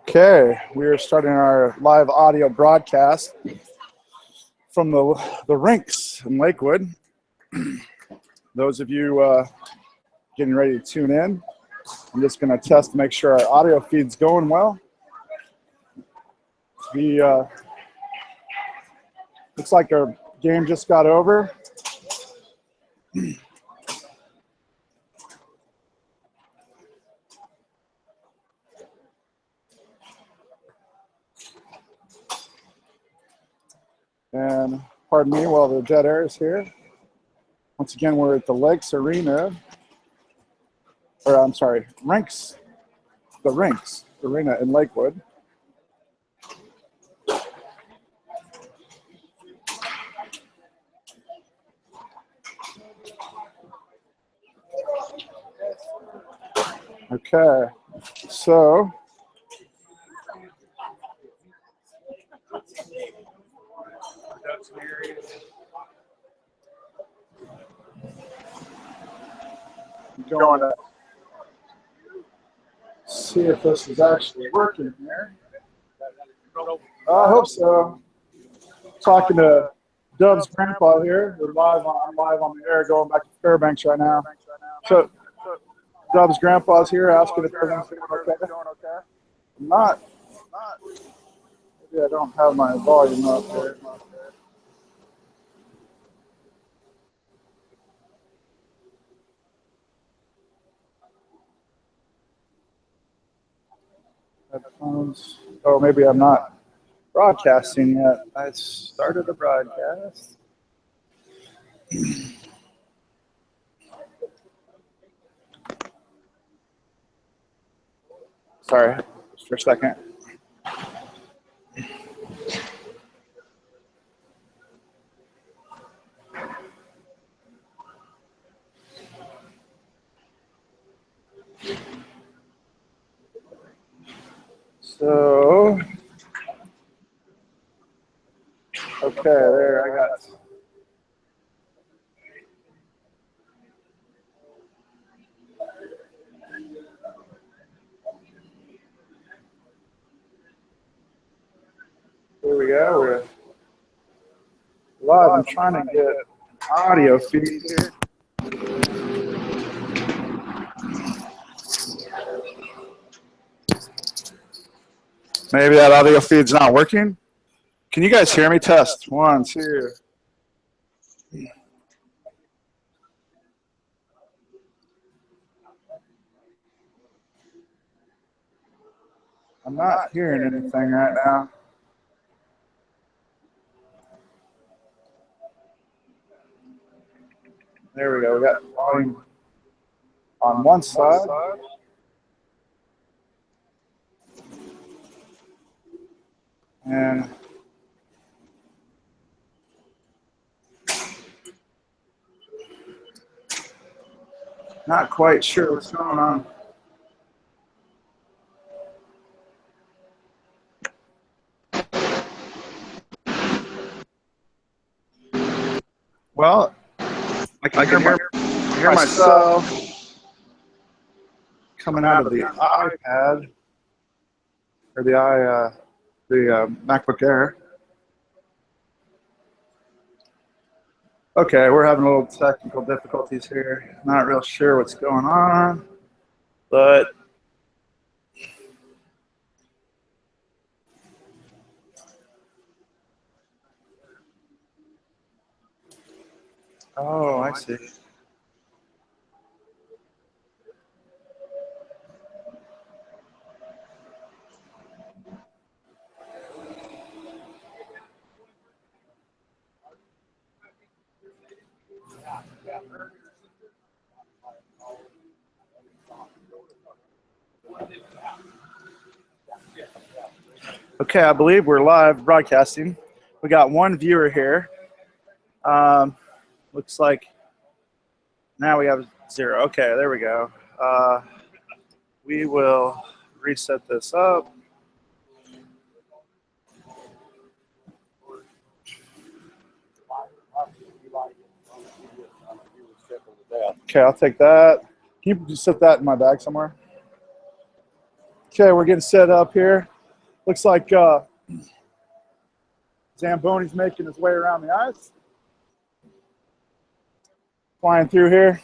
Okay, we are starting our live audio broadcast from the rinks in Lakewood. Those of you getting ready to tune in, I'm just going to test to make sure our audio feed's going well. Looks like our game just got over. And pardon me while the dead air is here. Once again, we're at the Lakes Arena, or I'm sorry, Rinks, the Rinks Arena in Lakewood. Okay, so I'm going to see if this is actually working here. I hope so. Talking to Dove's grandpa here. I'm live on the air going back to Fairbanks right now. So Dove's grandpa's here asking if everything's going okay. I'm not. Maybe I don't have my volume up here. Headphones. Oh, maybe I'm not broadcasting yet. I started the broadcast. Sorry, just for a second. So, okay, there I got it. Here we go. We're live. I'm trying to get audio feed here. Maybe that audio feed's not working. Can you guys hear me? Test. 1, 2. I'm not hearing anything right now. There we go. We got volume on one side. And not quite sure what's going on. Well, I can hear myself coming out of the iPad or the MacBook Air. Okay, we're having a little technical difficulties here. Not real sure what's going on, but oh, I see. Okay, I believe we're live broadcasting. We got one viewer here. Looks like now we have 0. Okay, there we go. We will reset this up. Okay, I'll take that. Can you just set that in my bag somewhere? Okay, we're getting set up here. Looks like Zamboni's making his way around the ice. Flying through here.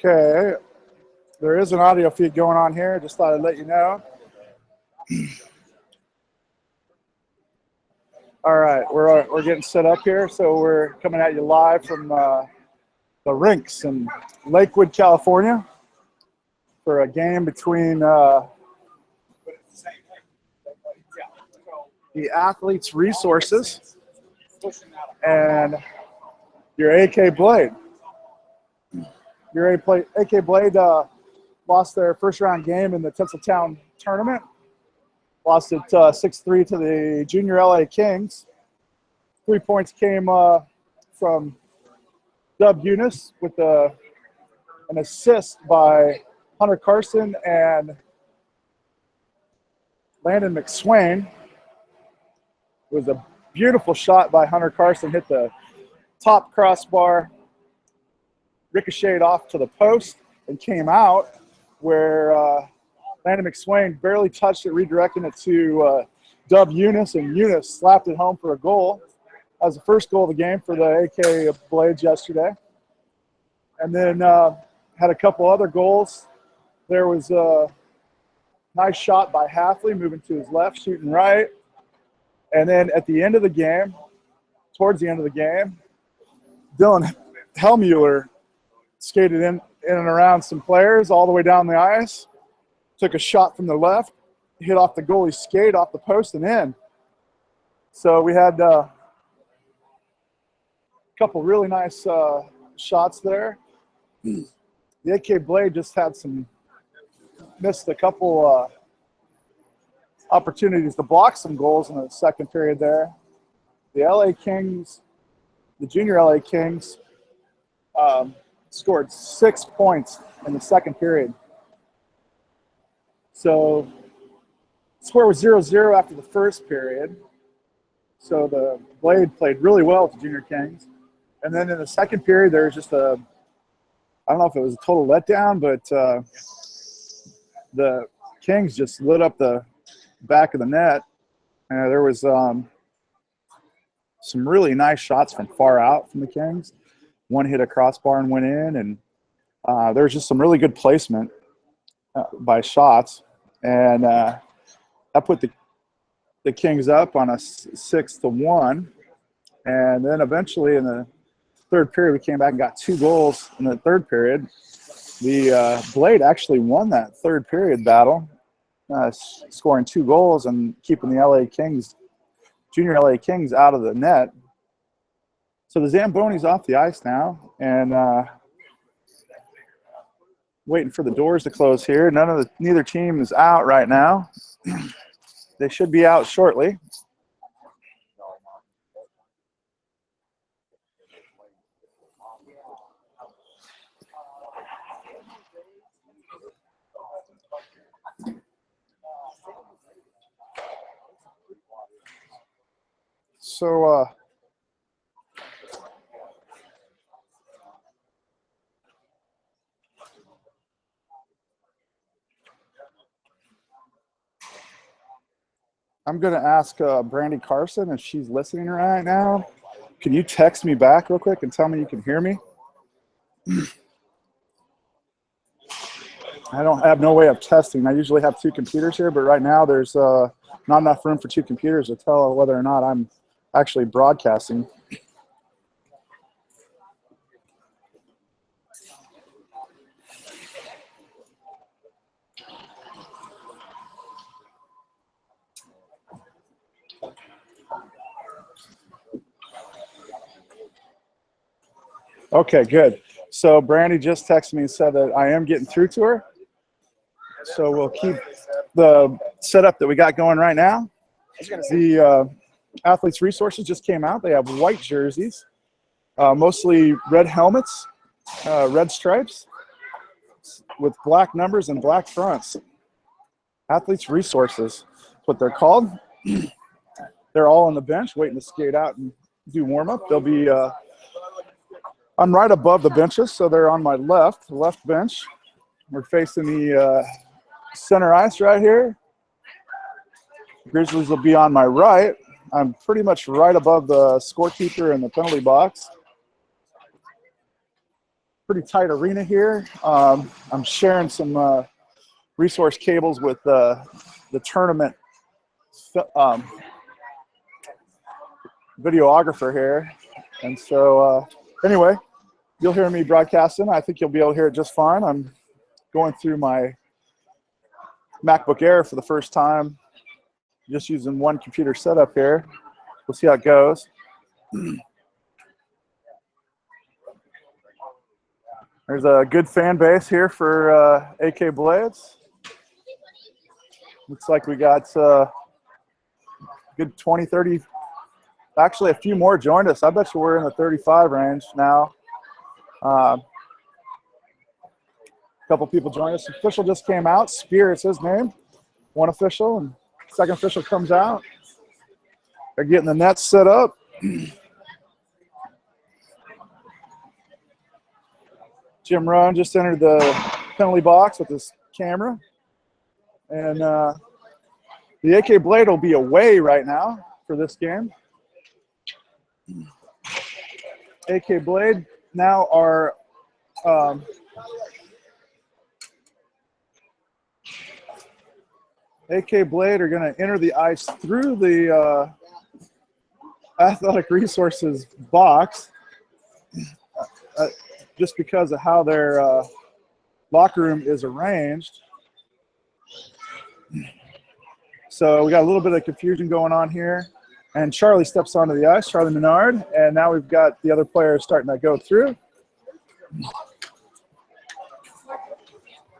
Okay, there is an audio feed going on here. Just thought I'd let you know. All right, we're getting set up here, so we're coming at you live from the rinks in Lakewood, California, for a game between the Athletes Resources and your AK Blade. Your AK Blade lost their first round game in the Tinseltown tournament. Lost it 6-3 to the Junior LA Kings. 3 points came from Dub Eunice with an assist by Hunter Carson and Landon McSwain. It was a beautiful shot by Hunter Carson, hit the top crossbar, ricocheted off to the post, and came out where Landon McSwain barely touched it, redirecting it to Dub Eunice, and Eunice slapped it home for a goal. That was the first goal of the game for the AK Blades yesterday. And then had a couple other goals. There was a nice shot by Halfley, moving to his left, shooting right. And then at the end of the game, towards the end of the game, Dylan Hellmuller skated in and around some players all the way down the ice, took a shot from the left, hit off the goalie's skate, off the post, and in. So we had a couple really nice shots there. The AK Blade just had missed a couple opportunities to block some goals in the second period there. The LA Kings, the Junior LA Kings, scored 6 points in the second period. So the score was 0-0 after the first period. So the Blade played really well with the Junior Kings. And then in the second period, there was just I don't know if it was a total letdown, but the Kings just lit up the back of the net. There was some really nice shots from far out from the Kings. One hit a crossbar and went in, and there was just some really good placement by shots. And that put the Kings up on a 6-1. And then eventually in the third period, we came back and got 2 goals in the third period. The Blade actually won that third period battle, scoring 2 goals and keeping the LA Kings, Junior LA Kings, out of the net. So the Zamboni's off the ice now, and waiting for the doors to close here. Neither team is out right now. They should be out shortly. So I'm going to ask Brandy Carson if she's listening right now. Can you text me back real quick and tell me you can hear me? I don't have no way of testing. I usually have 2 computers here, but right now there's not enough room for 2 computers to tell whether or not I'm actually broadcasting. Okay, good. So Brandy just texted me and said that I am getting through to her. So we'll keep the setup that we got going right now. The Athletes Resources just came out. They have white jerseys, mostly red helmets, red stripes, with black numbers and black fronts. Athletes Resources, that's what they're called. They're all on the bench waiting to skate out and do warm-up. They'll be I'm right above the benches, so they're on my left bench. We're facing the center ice right here. Grizzlies will be on my right. I'm pretty much right above the scorekeeper in the penalty box. Pretty tight arena here. I'm sharing some resource cables with the tournament videographer here. And so anyway, you'll hear me broadcasting. I think you'll be able to hear it just fine. I'm going through my MacBook Air for the first time, just using one computer setup here. We'll see how it goes. There's a good fan base here for AK Blades. Looks like we got good 20, 30, actually a few more joined us. I bet you we're in the 35 range now. A couple people joined us. Official just came out. Spear is his name. One official, and second official comes out. They're getting the nets set up. Jim Rohn just entered the penalty box with his camera. And the AK Blade will be away right now for this game. AK Blade now are AK Blade are going to enter the ice through the Athletic Resources box just because of how their locker room is arranged. So we got a little bit of confusion going on here. And Charlie steps onto the ice, Charlie Menard, and now we've got the other players starting to go through.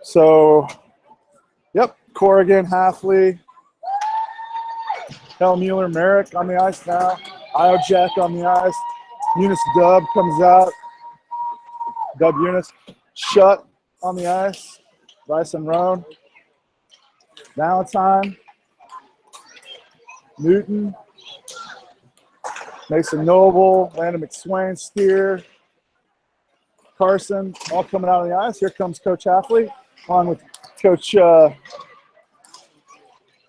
So, yep, Corrigan, Halfley, Hellmuller, Merrick on the ice now. Iojack on the ice. Eunice Dub comes out. Dub Eunice. Shutt on the ice. Bryson Roan. Valentine. Newton. Mason Noble. Landon McSwain. Steer. Carson. All coming out on the ice. Here comes Coach Halfley along with Coach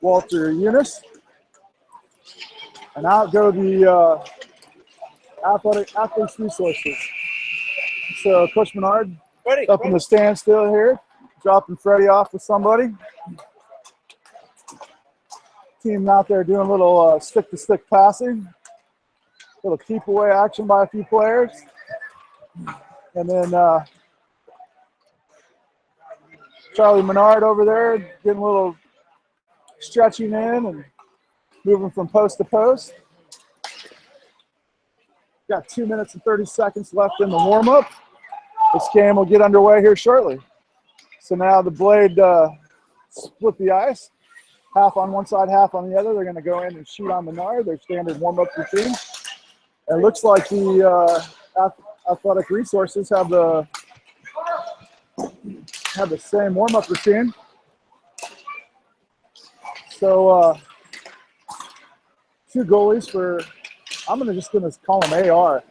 Walter Eunice. And out go the Athletes Resources. So Coach Menard up in the stand still here, dropping Freddie off with somebody. Team out there doing a little stick-to-stick passing. Little keep away action by a few players. And then Charlie Menard over there getting a little stretching in and moving from post to post. Got 2 minutes and 30 seconds left in the warm-up. This game will get underway here shortly. So now the Blade split the ice. Half on one side, half on the other. They're going to go in and shoot on Menard, their standard warm-up routine. And it looks like the Athletic Resources have the same warm-up routine. So two goalies for, I'm just going to call them AR.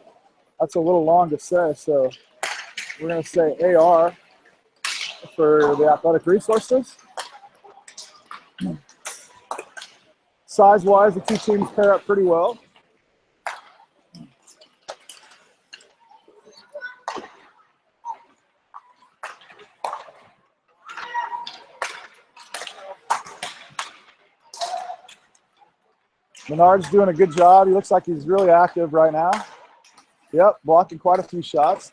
That's a little long to say, so we're going to say AR for the Athletic Resources. Size-wise, the two teams pair up pretty well. Menard's doing a good job. He looks like he's really active right now. Yep, blocking quite a few shots.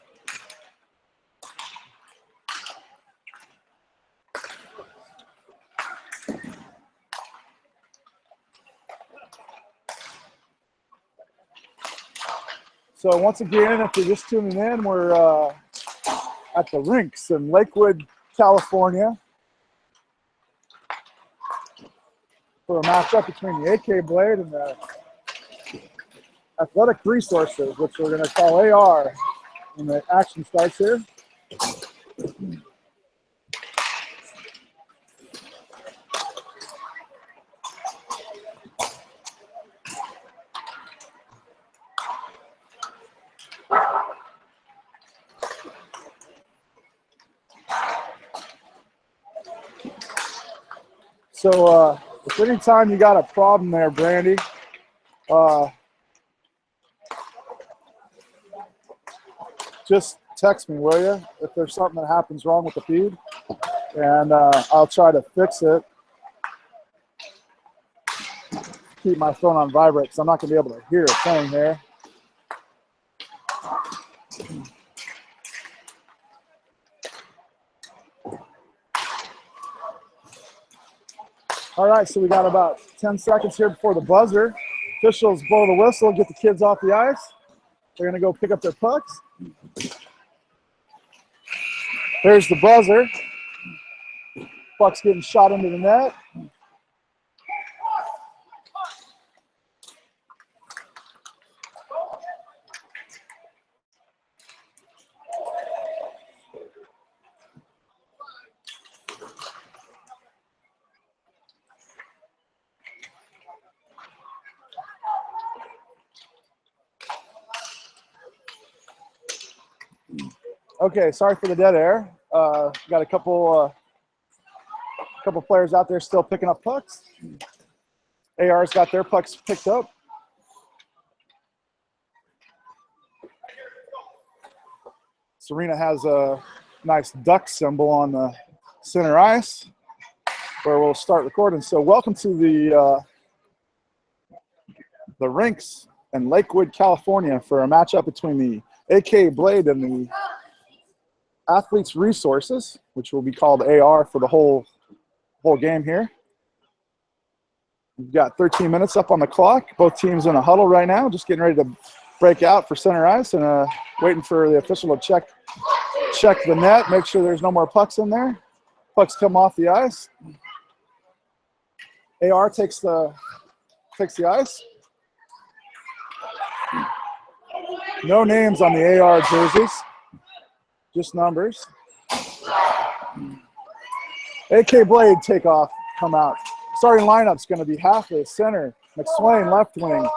So once again, if you're just tuning in, we're at the rinks in Lakewood, California for a matchup between the AK Blade and the Athletic Resources, which we're going to call AR when the action starts here. So if anytime you got a problem there, Brandy, just text me, will you? If there's something that happens wrong with the feed, and I'll try to fix it. Keep my phone on vibrate because I'm not going to be able to hear a thing here. All right, so we got about 10 seconds here before the buzzer. Officials blow the whistle, get the kids off the ice. They're going to go pick up their pucks. There's the buzzer. Puck's getting shot into the net. Okay, sorry for the dead air. Got a couple players out there still picking up pucks. AR's got their pucks picked up. Serena has a nice duck symbol on the center ice where we'll start recording. So welcome to the rinks in Lakewood, California for a matchup between the AK Blade and the Athletes Resources, which will be called AR for the whole game here. We've got 13 minutes up on the clock. Both teams in a huddle right now, just getting ready to break out for center ice and waiting for the official to check the net, make sure there's no more pucks in there. Pucks come off the ice. AR takes the ice. No names on the AR jerseys. Just numbers. AK Blade takeoff, come out. Starting lineup's going to be Hafley, center, McSwain, left wing,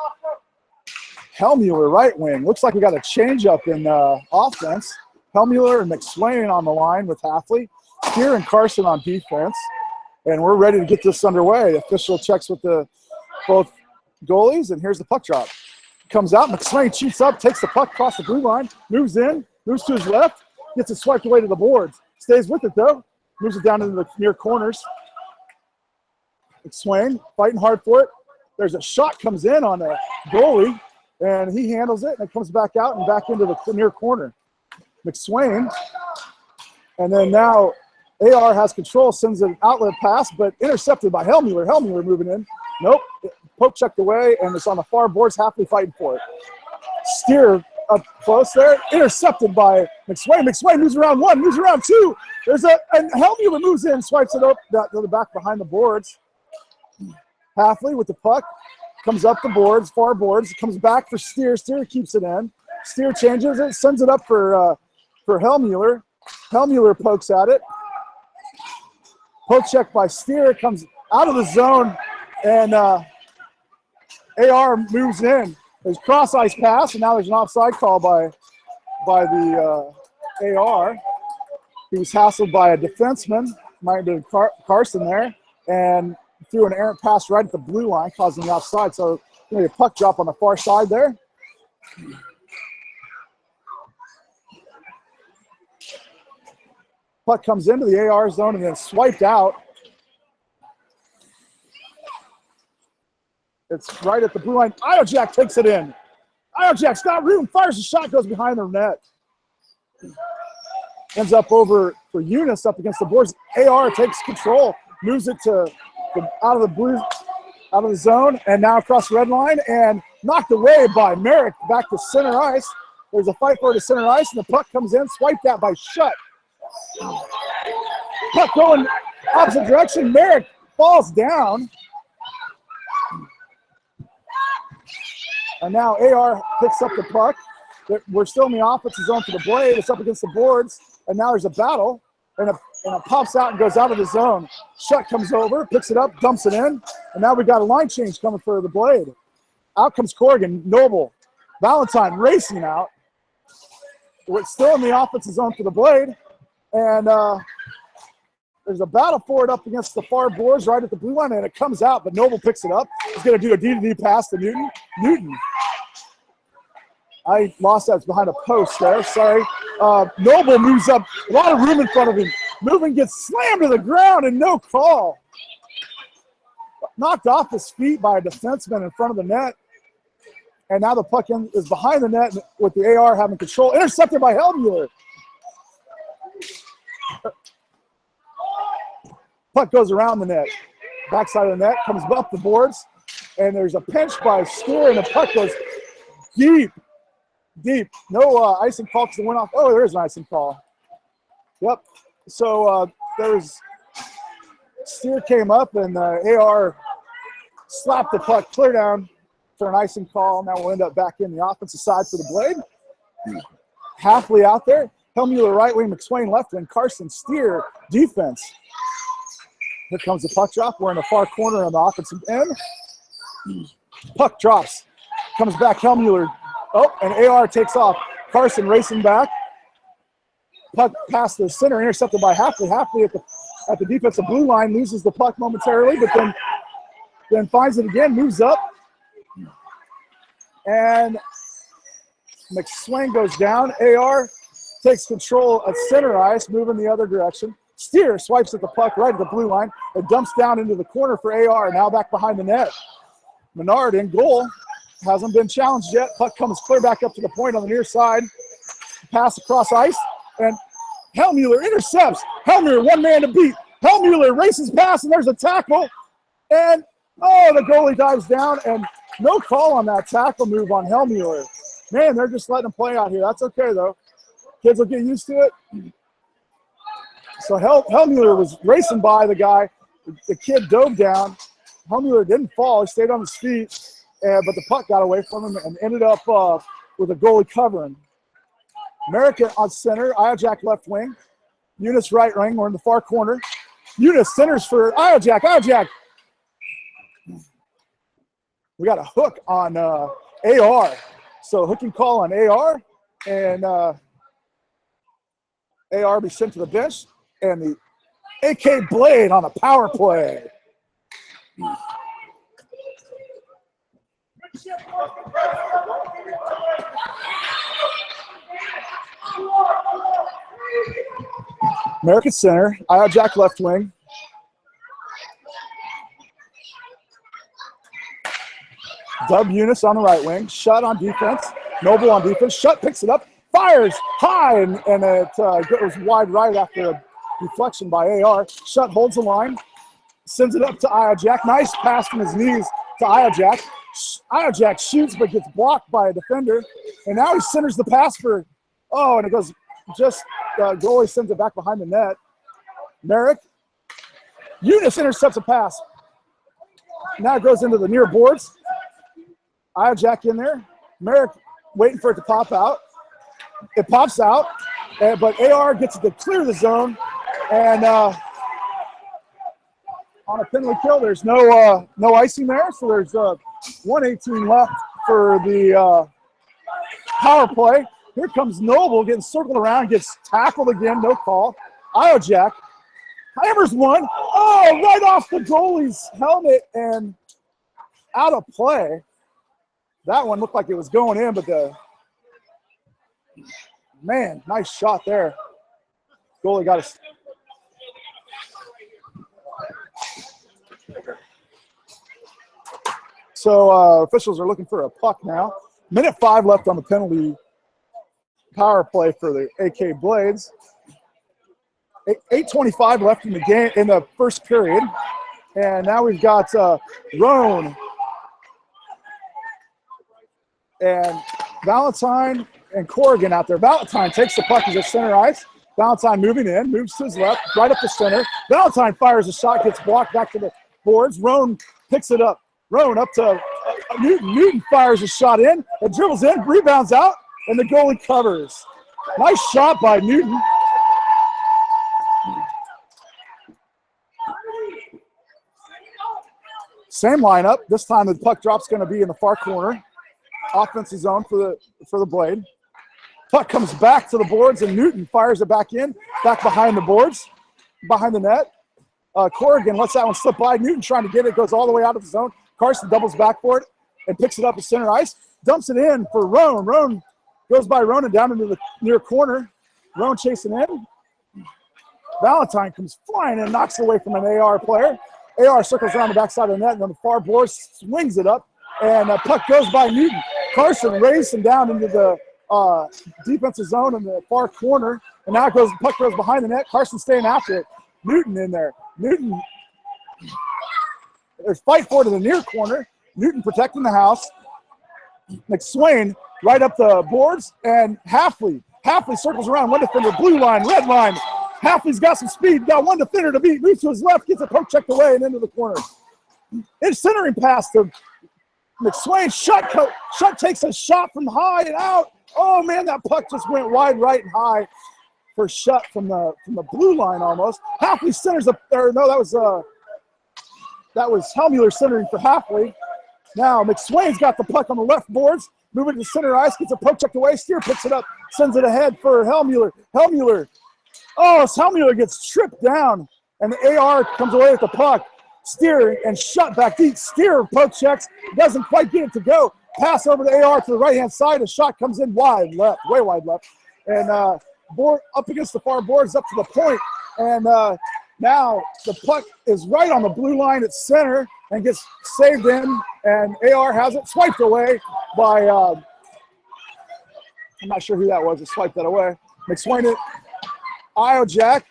Hellmuller, right wing. Looks like we got a change up in offense. Hellmuller and McSwain on the line with Hafley. Steer and Carson on defense. And we're ready to get this underway. Official checks with both goalies, and here's the puck drop. Comes out, McSwain cheats up, takes the puck across the blue line, moves in, moves to his left, gets it swiped away to the boards. Stays with it, though. Moves it down into the near corners. McSwain fighting hard for it. There's a shot comes in on the goalie, and he handles it, and it comes back out and back into the near corner. McSwain, and then now AR has control, sends an outlet pass, but intercepted by Hellmuller. Hellmuller moving in. Nope. Poke checked away, and it's on the far boards, Hafley fighting for it. Steer up close there, intercepted by McSwain. McSwain moves around one, moves around two. And Hellmuller moves in, swipes it up to the back behind the boards. Hafley with the puck, comes up the boards, far boards, comes back for Steer. Steer keeps it in. Steer changes it, sends it up for Hellmuller. Hellmuller pokes at it. Poke check by Steer, comes out of the zone, and AR moves in. There's cross-ice pass, and now there's an offside call by the AR. He was hassled by a defenseman, might have been Carson there, and threw an errant pass right at the blue line, causing the offside. So maybe a puck drop on the far side there. Puck comes into the AR zone and then swiped out. It's right at the blue line. Iojack takes it in. Iojack's got room, fires a shot, goes behind the net. Ends up over for Eunice up against the boards. AR takes control, moves it to out of the zone, and now across the red line, and knocked away by Merrick back to center ice. There's a fight for it to center ice, and the puck comes in, swiped at by Shutt. Puck going opposite direction. Merrick falls down. And now AR picks up the puck. We're still in the offensive zone for the Blade. It's up against the boards, and now there's a battle, and it pops out and goes out of the zone. Shutt comes over, picks it up, dumps it in, and now we got a line change coming for the Blade. Out comes Corrigan, Noble, Valentine racing out. We're still in the offensive zone for the Blade, and there's a battle for it up against the far boards right at the blue line, and it comes out, but Noble picks it up. He's going to do a D-to-D pass to Newton. Newton. I lost that. It's behind a post there. Sorry. Noble moves up. A lot of room in front of him. Moving gets slammed to the ground and no call. Knocked off his feet by a defenseman in front of the net. And now the puck is behind the net with the AR having control. Intercepted by Helmuller. Puck goes around the net. Backside of the net, comes up the boards, and there's a pinch by Steer, and the puck goes deep. No icing call because it went off. Oh, there is an icing call. Yep. So Steer came up, and AR slapped the puck clear down for an icing call. Now we'll end up back in the offensive side for the Blade. Halfley out there. Helmuller right wing, McSwain left wing, Carson Steer defense. Here comes the puck drop. We're in the far corner on the offensive end. Puck drops. Comes back, Helmuller. Oh, and AR takes off. Carson racing back. Puck past the center, intercepted by Halfley. Halfley at the defensive blue line loses the puck momentarily, but then finds it again, moves up. And McSwain goes down. AR takes control at center ice, moving the other direction. Steer swipes at the puck right at the blue line and dumps down into the corner for AR, now back behind the net. Menard in goal. Hasn't been challenged yet. Puck comes clear back up to the point on the near side. Pass across ice, and Helmuller intercepts. Helmuller, one man to beat. Helmuller races past, and there's a tackle. And, the goalie dives down, and no call on that tackle move on Helmuller. Man, they're just letting him play out here. That's okay, though. Kids will get used to it. So Helmuller was racing by the guy. The kid dove down. Helmuller didn't fall. He stayed on his feet. But the puck got away from him and ended up with a goalie covering. America on center, Iojack left wing. Eunice right wing, we're in the far corner. Eunice centers for Iojack. Iojack. We got a hook on AR. So hooking call on AR. And AR be sent to the bench. And the AK Blade on a power play. American center, Iojack left wing. Dub Eunice on the right wing. Shutt on defense. Noble on defense. Shutt picks it up, fires high, and it goes wide right after a deflection by AR. Shutt holds the line, sends it up to Iojack. Nice pass from his knees to Iojack. Iojack shoots but gets blocked by a defender. And now he centers the pass for, and it goes just, goalie sends it back behind the net. Merrick. Eunice intercepts a pass. Now it goes into the near boards. Iojack in there. Merrick waiting for it to pop out. It pops out, but AR gets it to clear the zone. And on a penalty kill, there's no icing there, so there's 1:18 left for the power play. Here comes Noble getting circled around, gets tackled again, no call. Iojack hammers one. Right off the goalie's helmet and out of play. That one looked like it was going in, but nice shot there. Goalie got his. So officials are looking for a puck now. Minute 5 left on the penalty power play for the AK Blades. 8:25 left in the game in the first period. And now we've got Roan and Valentine and Corrigan out there. Valentine takes the puck as a center ice. Valentine moving in, moves to his left, right up the center. Valentine fires a shot, gets blocked back to the boards. Roan picks it up. Roan up to Newton. Newton fires a shot in. It dribbles in, rebounds out, and the goalie covers. Nice shot by Newton. Same lineup. This time the puck drop's going to be in the far corner. Offensive zone for the Blade. Puck comes back to the boards, and Newton fires it back in, back behind the boards, behind the net. Corrigan lets that one slip by. Newton trying to get it, goes all the way out of the zone. Carson doubles back for it and picks it up at center ice. Dumps it in for Roan. Roan goes by Ronan down into the near corner. Roan chasing in. Valentine comes flying in, knocks it away from an AR player. AR circles around the backside of the net, and then the far boards swings it up, and the puck goes by Newton. Carson raises him down into the defensive zone in the far corner, and now the puck goes behind the net. Carson staying after it. Newton in there. Newton, there's fight for it in the near corner. Newton protecting the house. McSwain right up the boards, and Halfley circles around one defender, blue line, red line. Halfley's got some speed, got one defender to beat, moves to his left, gets a poke checked away and into the corner. It's centering pass to McSwain. Shutt takes a shot from high and out. Oh man, that puck just went wide right and high for Shutt from the blue line almost. Halfley centers up there. No, that was Helmuller centering for Halfley. Now McSwain's got the puck on the left boards, moving to center ice, gets a poke checked away. Steer picks it up, sends it ahead for Helmuller. Helmuller gets tripped down, and the AR comes away with the puck. Steer and Shutt back deep. Steer poke checks, doesn't quite get it to go. Pass over the AR to the right-hand side. A shot comes in wide left, way wide left. And board up against the far boards up to the point. And now the puck is right on the blue line at center and gets saved in. And AR has it swiped away by, I'm not sure who that was that swiped that away. McSwain it. Iojack,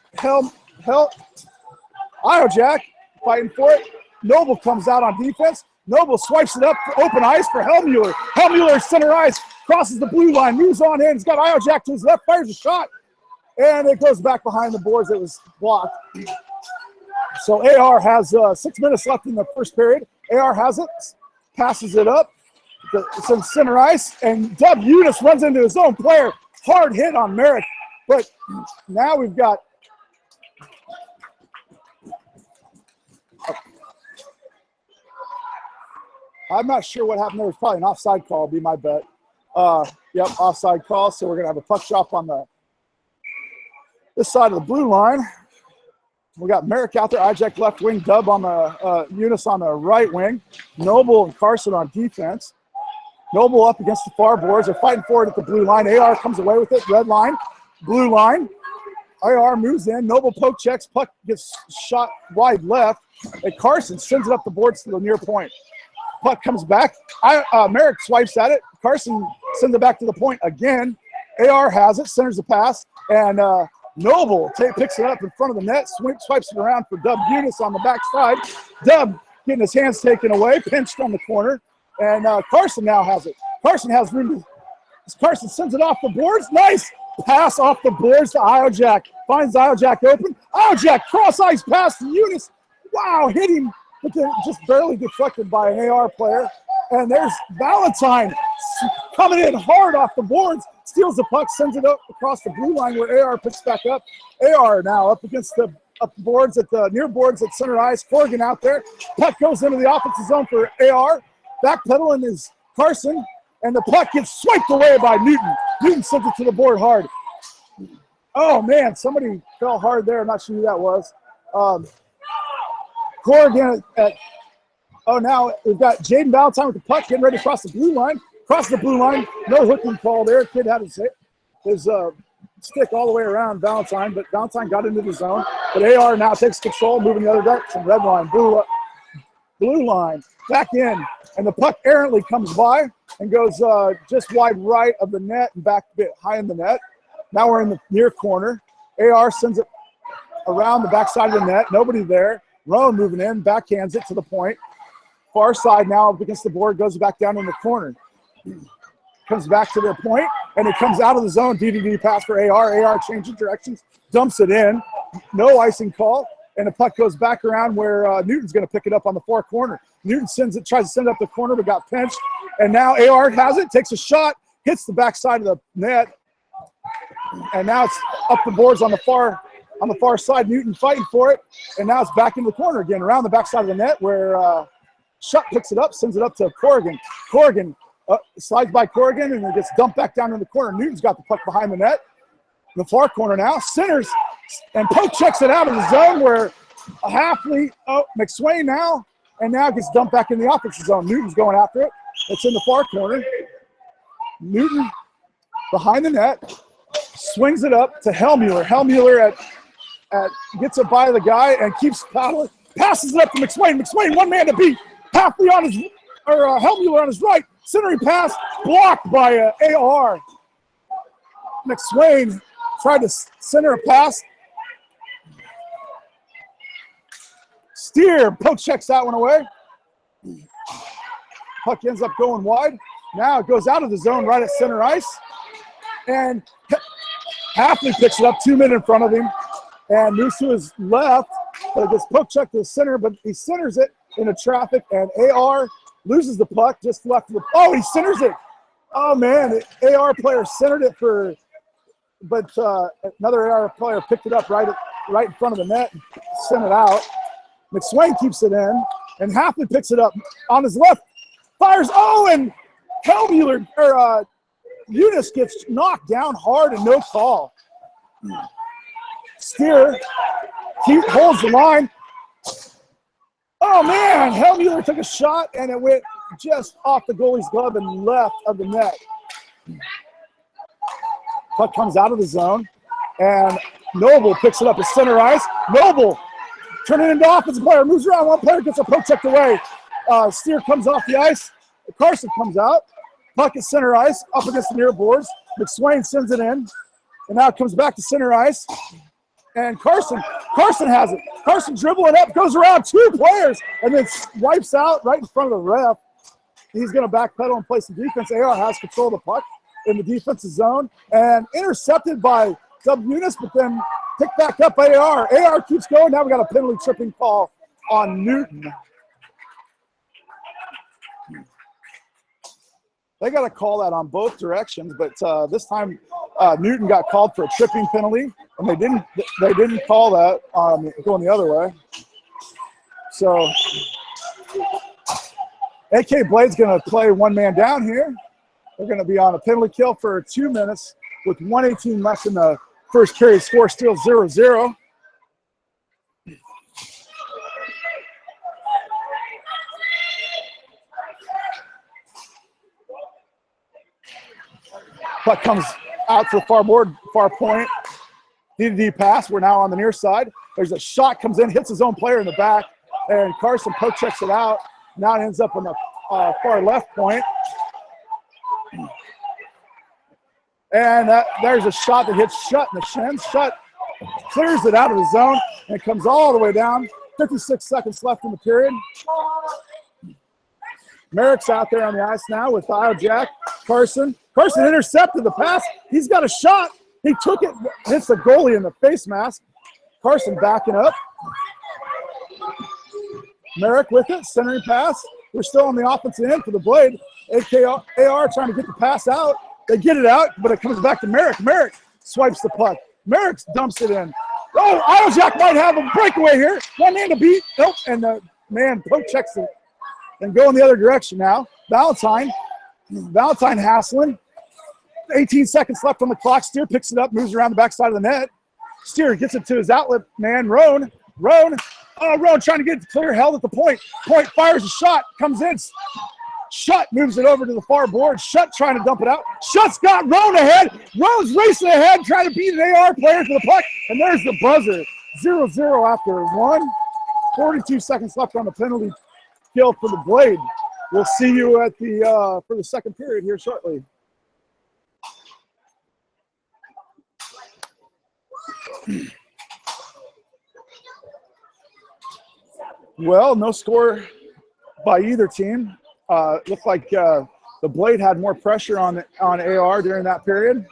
Iojack fighting for it. Noble comes out on defense. Noble swipes it up for open ice for Helmuller. Helmuller center ice, crosses the blue line, moves on in. He's got Iojack to his left, fires a shot, and it goes back behind the boards. It was blocked. So AR has 6 minutes left in the first period. AR has it, passes it up. It's in center ice, and Dub Eunice runs into his own player. Hard hit on Merrick. But now we've got I'm not sure what happened there. It was probably an offside call, be my bet. Yep, offside call. So we're going to have a puck drop on this side of the blue line. We got Merrick out there, Ijek left wing, Dub on the Eunice on the right wing. Noble and Carson on defense. Noble up against the far boards. They're fighting for it at the blue line. AR comes away with it, red line. Blue line. AR moves in. Noble poke checks. Puck gets shot wide left. And Carson sends it up the boards to the near point. Puck comes back. Merrick swipes at it. Carson sends it back to the point again. AR has it. Centers the pass. And Noble picks it up in front of the net. Swipes it around for Dub Eunice on the backside. Dub getting his hands taken away. Pinched on the corner. And Carson now has it. Carson has room to – Carson sends it off the boards. Nice pass off the boards to Iojack. Finds Iojack open. Iojack cross-ice pass to Eunice. Wow, hit him, but then just barely deflected by an AR player. And there's Valentine coming in hard off the boards. Steals the puck, sends it up across the blue line where AR picks back up. AR now up against the boards at the near boards at center ice. Corrigan out there. Puck goes into the offensive zone for AR. Backpedaling is Carson, and the puck gets swiped away by Newton. Newton sent it to the board hard. Oh, man, somebody fell hard there. I'm not sure who that was. Corrigan now we've got Jaden Valentine with the puck getting ready to cross the blue line. Cross the blue line. No hooking call there. Kid had his stick all the way around Valentine, but Valentine got into the zone. But AR now takes control, moving the other direction. Red line, blue blue line, back in, and the puck errantly comes by and goes just wide right of the net and back a bit high in the net. Now we're in the near corner. AR sends it around the backside of the net. Nobody there. Roan moving in, backhands it to the point. Far side now up against the board, goes back down in the corner. Comes back to the point, and it comes out of the zone. DDD pass for AR. AR changes directions, dumps it in. No icing call, and the puck goes back around where Newton's going to pick it up on the far corner. Newton tries to send it up the corner, but got pinched. And now AR has it, takes a shot, hits the backside of the net, and now it's up the boards on the far side. Newton fighting for it, and now it's back into the corner again, around the backside of the net where Shutt picks it up, sends it up to Corrigan. Corrigan slides by Corrigan, and it gets dumped back down in the corner. Newton's got the puck behind the net. In the far corner now, centers, and poke checks it out of the zone where Halfley, McSwain now, and now gets dumped back in the offensive zone. Newton's going after it. It's in the far corner. Newton behind the net, swings it up to Hellmuller. Hellmuller gets it by the guy and keeps paddling. Passes it up to McSwain. McSwain, one man to beat. Halfley on his, Hellmuller on his right. Centering pass blocked by AR. McSwain tried to center a pass. Steer poke checks that one away. Puck ends up going wide. Now it goes out of the zone right at center ice. And Halfley picks it up 2 men in front of him and moves to his left, but it gets poke checked to the center, but he centers it into traffic, and AR loses the puck just left of the, he centers it. Oh man, the AR player centered it but another AR player picked it up right in front of the net and sent it out. McSwain keeps it in, and Halfley picks it up on his left, fires, and Hellmuller, Eunice gets knocked down hard and no call. Steer holds the line. Oh man, Hellmuller took a shot and it went just off the goalie's glove and left of the net. Puck comes out of the zone, and Noble picks it up at center ice. Noble turning into offensive player, moves around, one player gets a poke checked away. Steer comes off the ice. Carson comes out. Puck at center ice, up against the near boards. McSwain sends it in, and now it comes back to center ice. And Carson has it. Carson dribbling up, goes around 2 players, and then wipes out right in front of the ref. He's going to backpedal and play some defense. AR has control of the puck in the defensive zone, and intercepted by Eunice, but then picked back up by AR. AR keeps going. Now we got a penalty tripping call on Newton. They got to call that on both directions, but this time Newton got called for a tripping penalty, and they didn't call that going the other way. So AK Blade's going to play one man down here. They're going to be on a penalty kill for 2 minutes with 1:18 left in the first period. Score still 0-0. Puck comes out for far point. DDD pass. We're now on the near side. There's a shot, comes in, hits his own player in the back, and Carson poke checks it out. Now it ends up on the far left point. And there's a shot that hits Shutt in the shins. Shutt clears it out of the zone, and it comes all the way down. 56 seconds left in the period. Merrick's out there on the ice now with Jack. Carson intercepted the pass. He's got a shot. He took it, hits the goalie in the face mask. Carson backing up. Merrick with it, centering pass. We're still on the offensive end for the Blade. AR trying to get the pass out. They get it out, but it comes back to Merrick. Merrick swipes the puck. Merrick dumps it in. Jack might have a breakaway here. One man to beat. Nope, and the man poke checks it and going the other direction now. Valentine hassling. 18 seconds left on the clock. Steer picks it up, moves around the backside of the net. Steer gets it to his outlet man, Roan. Roan trying to get it clear, held at the point. Point fires a shot, comes in. Shutt moves it over to the far board. Shutt trying to dump it out. Shutt's got Roan ahead. Roan's racing ahead, trying to beat an AR player to the puck. And there's the buzzer. 0-0 after 1. 42 seconds left on the penalty skill for the Blade. We'll see you at the for the second period here shortly. Well, no score by either team. Looked like the Blade had more pressure on AR during that period.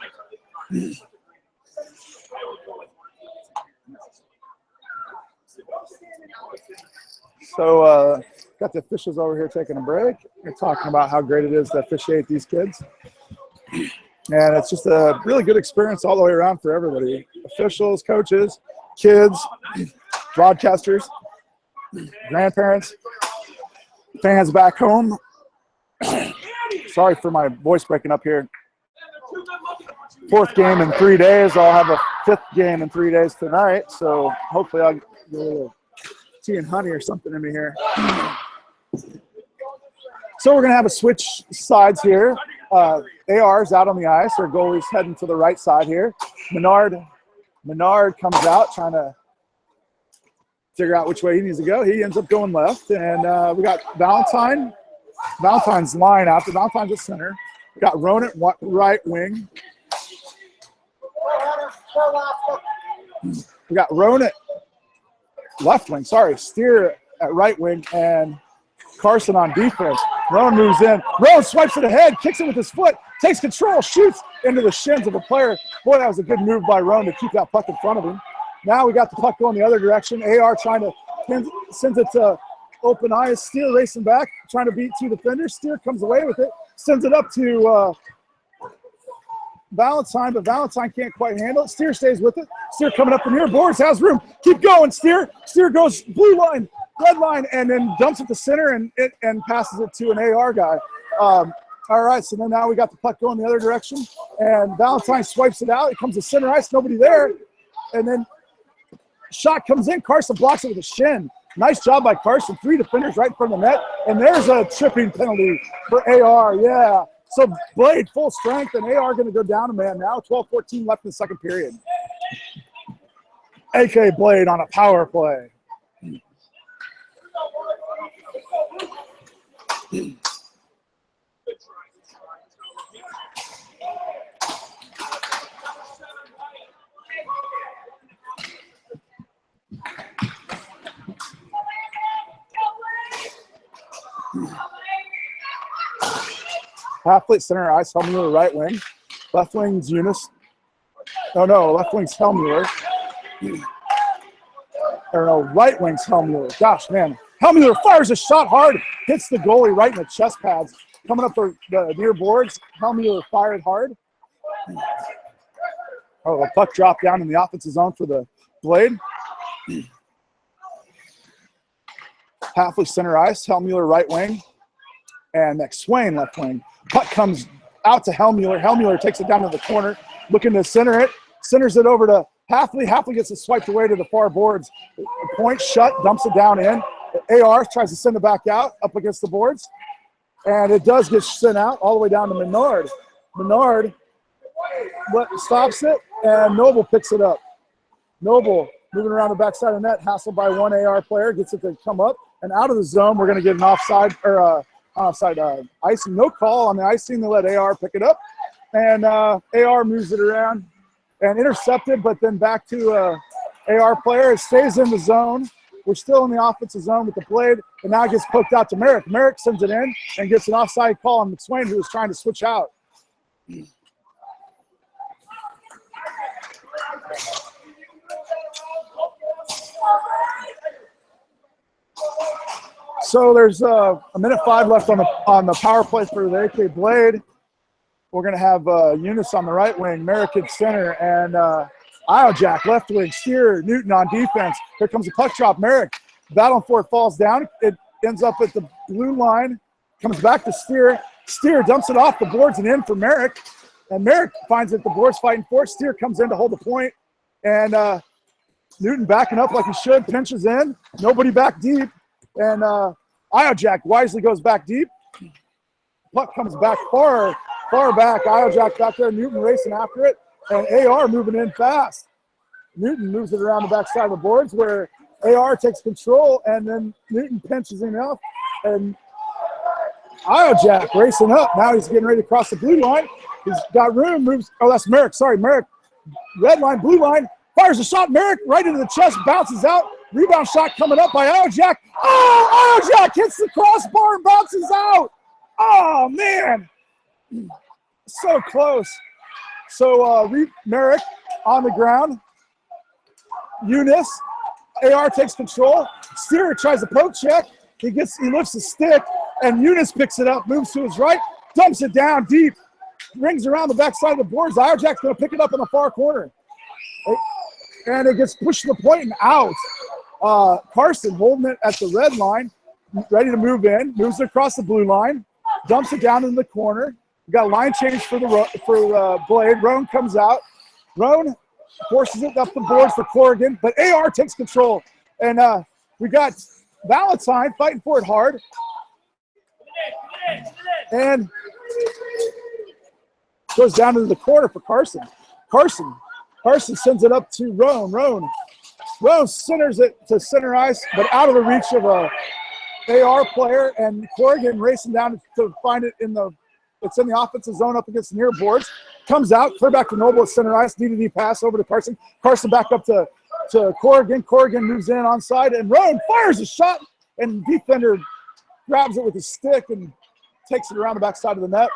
So got the officials over here taking a break. They're talking about how great it is to officiate these kids. And it's just a really good experience all the way around for everybody. Officials, coaches, kids, broadcasters, grandparents, fans back home. Sorry for my voice breaking up here. Fourth game in 3 days. I'll have a fifth game in 3 days tonight. So hopefully I'll get a little tea and honey or something in me here. So we're going to have a switch sides here. AR's out on the ice. Our goalie's heading to the right side here. Menard comes out trying to figure out which way he needs to go. He ends up going left. And we got Valentine. Valentine's line after. Valentine's at center. We got Roan at right wing. We got Roan at left wing. Sorry, Steer at right wing and Carson on defense. Roan moves in. Roan swipes it ahead, kicks it with his foot, takes control, shoots into the shins of a player. Boy, that was a good move by Roan to keep that puck in front of him. Now we got the puck going the other direction. AR trying to send it to open eyes. Steer racing back, trying to beat two defenders. Steer comes away with it, sends it up to Valentine, but Valentine can't quite handle it. Steer stays with it. Steer coming up the near boards, has room. Keep going, Steer. Steer goes blue line, red line, and then dumps it to center and passes it to an AR guy. All right, so then now we got the puck going the other direction, and Valentine swipes it out. It comes to center ice, nobody there, and then shot comes in. Carson blocks it with a shin. Nice job by Carson. 3 defenders right in front of the net, and there's a tripping penalty for AR. Yeah. So Blade full strength, and AR going to go down a man now. 12-14 left in the second period. AK Blade on a power play. Half plate center ice, Hellmuller right wing. Left wing's Eunice. Oh no, left wing's Hellmuller. Or no, right wing's Hellmuller. Gosh, man. Hellmuller fires a shot hard, hits the goalie right in the chest pads. Coming up the near boards, Hellmuller fired hard. Oh, a puck dropped down in the offensive zone for the Blade. Halfway center ice, Hellmuller right wing. And McSwain left wing. Puck comes out to Hellmuller. Hellmuller takes it down to the corner, looking to center it. Centers it over to Halfley. Halfley gets it swiped away to the far boards. Point shut, dumps it down in. AR tries to send it back out up against the boards. And it does get sent out all the way down to Menard. Menard stops it, and Noble picks it up. Noble moving around the backside of the net, hassled by one AR player, gets it to come up. And out of the zone, we're going to get an offside or offside icing. No call on the icing. They let AR pick it up. And AR moves it around and intercepted, but then back to AR player. It stays in the zone. We're still in the offensive zone with the Blade, and now it gets poked out to Merrick. Merrick sends it in and gets an offside call on McSwain, who was trying to switch out. So there's a minute 5 left on the power play for the AK Blade. We're going to have Eunice on the right wing, Merrick at center, and Iojack left wing, Steer, Newton on defense. Here comes a puck drop. Merrick battling for it, falls down. It ends up at the blue line, comes back to Steer. Steer dumps it off the boards and in for Merrick, and Merrick finds it the boards fighting for it. Steer comes in to hold the point, and Newton backing up like he should, pinches in. Nobody back deep, and Iojack wisely goes back deep. Puck comes back far back. Iojack back there, Newton racing after it, and AR moving in fast. Newton moves it around the backside of the boards where AR takes control, and then Newton pinches him up, and Iojack racing up. Now he's getting ready to cross the blue line. He's got room, moves. Oh, that's Merrick. Sorry, Merrick. Red line, blue line. Fires a shot. Merrick right into the chest, bounces out. Rebound shot coming up by Iojack. Oh, Iojack hits the crossbar and bounces out. Oh, man. So close. So Merrick on the ground. Eunice. AR takes control. Steer tries to poke check. He lifts the stick, and Eunice picks it up, moves to his right, dumps it down deep, rings around the backside of the boards. Iojack's going to pick it up in the far corner. And it gets pushed to the point and out. Carson holding it at the red line, ready to move in, moves it across the blue line, dumps it down in the corner. We got a line change for Blade. Roan comes out. Roan forces it up the boards for Corrigan, but AR takes control. And we got Valentine fighting for it hard. And goes down into the corner for Carson. Carson sends it up to Roan. Roan centers it to center ice, but out of the reach of a AR player, and Corrigan racing down to find it it's in the offensive zone up against the near boards. Comes out, clear back to Noble at center ice, D-to-D pass over to Carson. Carson back up to Corrigan. Corrigan moves in onside, and Roan fires a shot, and defender grabs it with his stick and takes it around the backside of the net.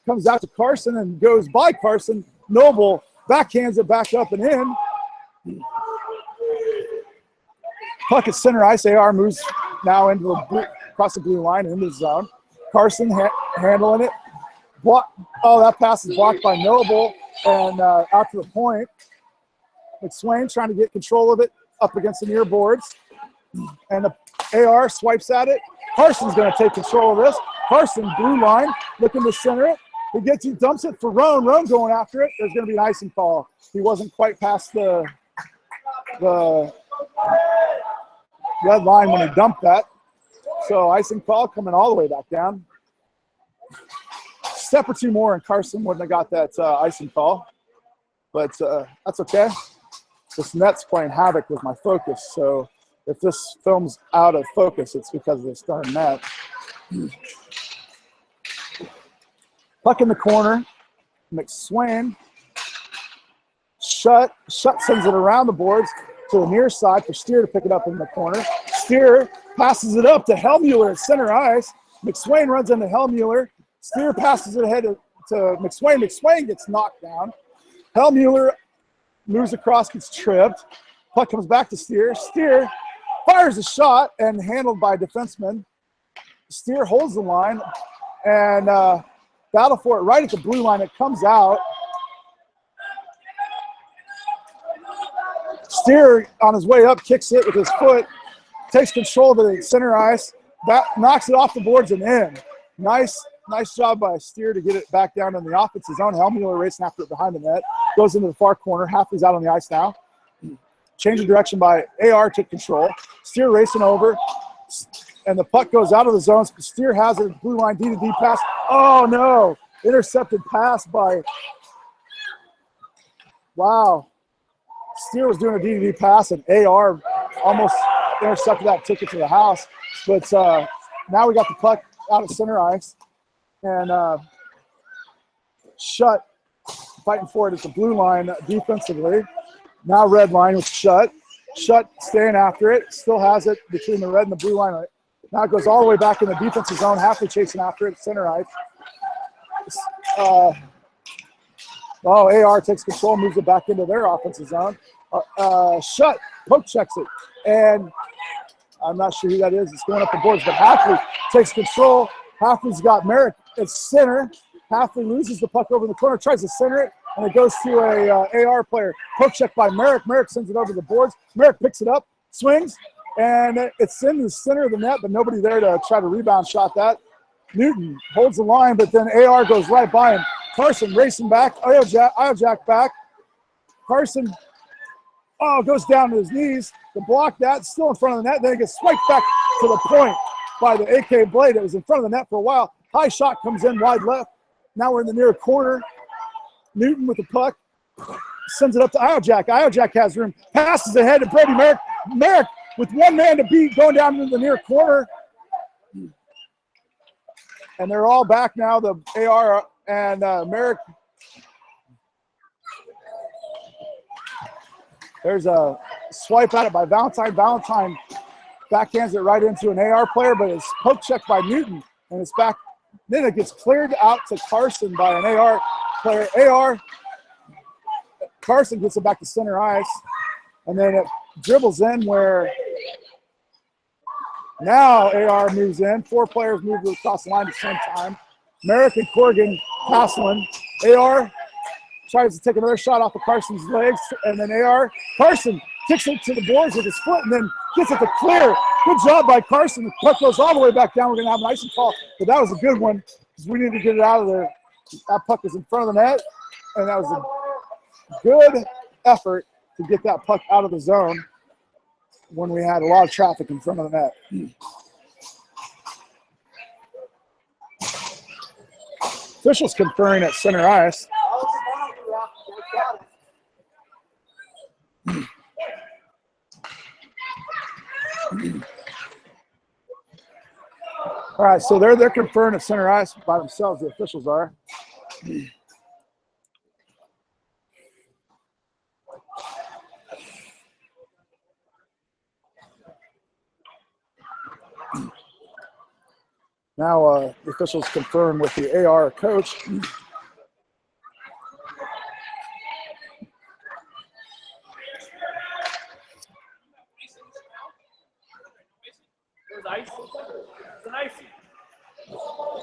Comes out to Carson and goes by Carson. Noble backhands it back up and in. Puck at center ice. AR moves now across the blue line into the zone. Carson handling it. That pass is blocked by Noble and out to the point. McSwain trying to get control of it up against the near boards. And the AR swipes at it. Carson's going to take control of this. Carson, blue line, looking to center it. He dumps it for Roan. Roan going after it. There's going to be an icing call. He wasn't quite past the red line when he dumped that. So icing call coming all the way back down. Step or two more and Carson wouldn't have got that icing call. But that's okay. This net's playing havoc with my focus. So if this film's out of focus, it's because of this darn net. Puck in the corner. McSwain. Shutt sends it around the boards to the near side for Steer to pick it up in the corner. Steer passes it up to Hellmuller at center ice. McSwain runs into Hellmuller. Steer passes it ahead to McSwain. McSwain gets knocked down. Hellmuller moves across, gets tripped. Puck comes back to Steer. Steer fires a shot and handled by a defenseman. Steer holds the line and battle for it right at the blue line. It comes out. Steer on his way up kicks it with his foot, takes control of the center ice, knocks it off the boards and in. Nice job by Steer to get it back down in the offensive zone. Hellmuller racing after it behind the net. Goes into the far corner. Halfley's out on the ice now. Change of direction by AR, took control. Steer racing over. And the puck goes out of the zone. Steer has it. Blue line D-to-D pass. Oh, no. Intercepted pass by – wow. Steer was doing a D-to-D pass, and AR almost intercepted that, took it to the house. But now we got the puck out of center ice. And Shutt fighting for it at the blue line defensively. Now red line with Shutt. Shutt staying after it. Still has it between the red and the blue line. Now it goes all the way back in the defensive zone. Halfway chasing after it, center ice. AR takes control, moves it back into their offensive zone. Shutt poke checks it. And I'm not sure who that is. It's going up the boards, but Halfley takes control. Halfley's got Merrick at center. Halfley loses the puck over in the corner, tries to center it, and it goes to a AR player. Poke check by Merrick. Merrick sends it over the boards. Merrick picks it up, swings, and it's in the center of the net, but nobody there to try to rebound shot that. Newton holds the line, but then AR goes right by him. Carson racing back. Iojack back. Carson goes down to his knees to block that. Still in front of the net. Then it gets swiped back to the point by the AK Blade. It was in front of the net for a while. High shot comes in wide left. Now we're in the near corner. Newton with the puck. sends it up to Iojak. Iojak has room, passes ahead to Brady Merrick. Merrick with one man to beat, going down into the near corner. And they're all back now, the AR and Merrick. There's a swipe at it by Valentine. Valentine backhands it right into an AR player, but it's poke checked by Newton, and it's back. Then it gets cleared out to Carson by an AR player. Carson gets it back to center ice, and then it dribbles in where now AR moves in. 4 players move across the line at the same time. Merrick and Corrigan hassling. AR tries to take another shot off of Carson's legs, and then Carson kicks it to the boards with his foot and then gets it to clear. Good job by Carson. The puck goes all the way back down. We're going to have an icing call, but that was a good one because we need to get it out of there. That puck is in front of the net, and that was a good effort to get that puck out of the zone when we had a lot of traffic in front of the net. Officials conferring at center ice. All right, so they're conferring at center ice by themselves, the officials are. Now the officials confirm with the AR coach.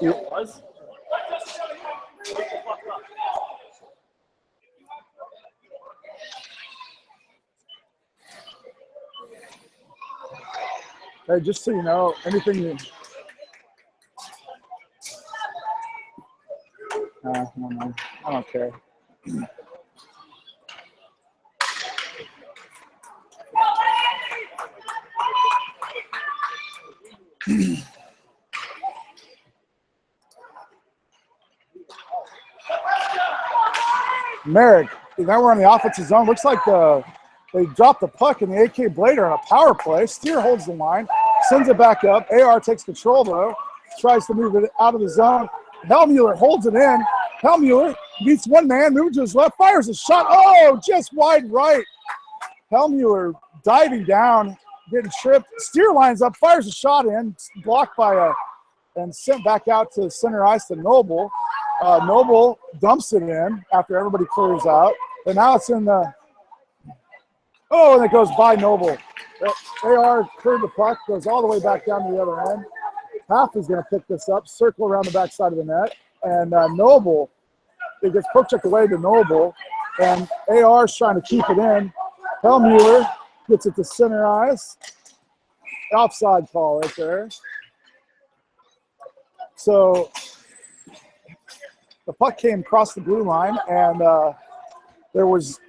It was. Hey, just so you know, anything you no, I don't care. Merrick, now we're on the offensive zone. Looks like they dropped the puck and the AK Blade are on a power play. Steer holds the line, sends it back up. AR takes control though, tries to move it out of the zone. Hellmuller holds it in. Hellmuller beats one man, moves to his left, fires a shot. Oh, just wide right. Hellmuller diving down, getting tripped. Steer lines up, fires a shot in, blocked by and sent back out to center ice to Noble. Noble dumps it in after everybody clears out. And now it's in the – and it goes by Noble. AR cleared the puck, goes all the way back down to the other end. Half is going to pick this up, circle around the backside of the net. And Noble, it gets poke checked away to Noble. And AR's trying to keep it in. Hellmuller gets it to center ice. Offside call right there. So the puck came across the blue line, and there was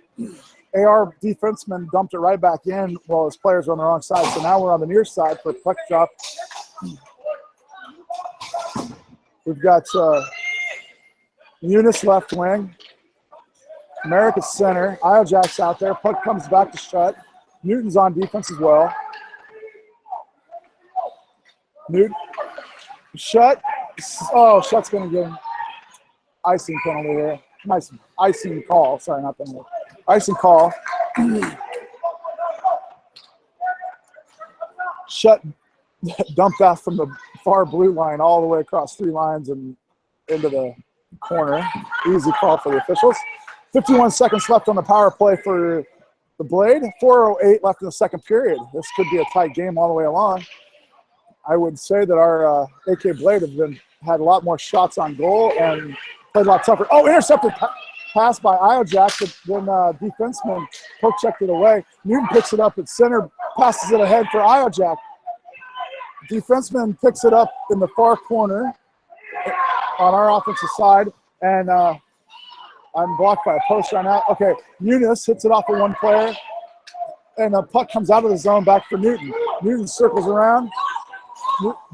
AR defenseman dumped it right back in while his players were on the wrong side. So now we're on the near side for puck drop. We've got Eunice left wing. Merrick at center. Iojack's out there. Puck comes back to Shutt. Newton's on defense as well. Newton. Shutt. Oh, Shutt's going to get an icing penalty there. Nice icing call. Sorry, not penalty. Icing call. Shutt dumped that from the far blue line all the way across 3 lines and into the corner. Easy call for the officials. 51 seconds left on the power play for the Blade. 4:08 left in the second period. This could be a tight game all the way along. I would say that our AK Blade have had a lot more shots on goal and played a lot tougher. Oh, intercepted pass by Iojack, but then defenseman poke checked it away. Newton picks it up at center, passes it ahead for Iojack. Defenseman picks it up in the far corner on our offensive side, and I'm blocked by a post right now. Okay, Eunice hits it off of one player, and the puck comes out of the zone back for Newton. Newton circles around.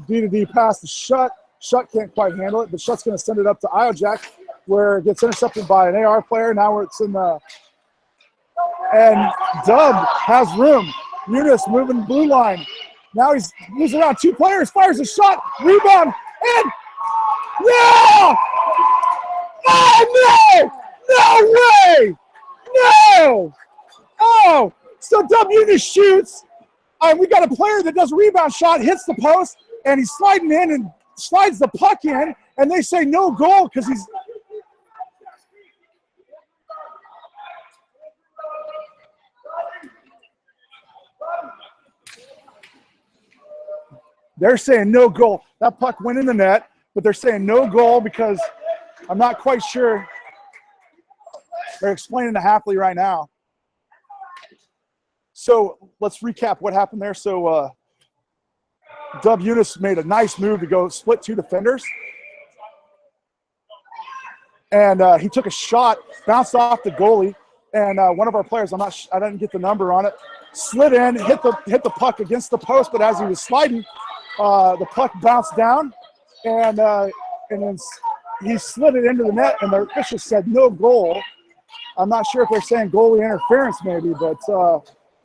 D-to-D pass to Shutt. Shutt can't quite handle it, but Shutt's going to send it up to Iojack, where it gets intercepted by an AR player. Now it's in the And Dub has room. Eunice moving blue line. Now he's losing around 2 players, fires a shot, rebound, and yeah! Oh, no! No way! No! Oh, so Dub Eunice shoots. We got a player that does a rebound shot, hits the post, and he's sliding in and slides the puck in, and they say no goal because he's. They're saying no goal. That puck went in the net, but they're saying no goal because I'm not quite sure. They're explaining to Hafley right now. So let's recap what happened there. So Dub Eunice made a nice move to go split 2 defenders. And he took a shot, bounced off the goalie, and one of our players, I didn't get the number on it, slid in, hit the puck against the post, but as he was sliding, the puck bounced down, and then he slid it into the net, and the official said no goal. I'm not sure if they're saying goalie interference maybe, but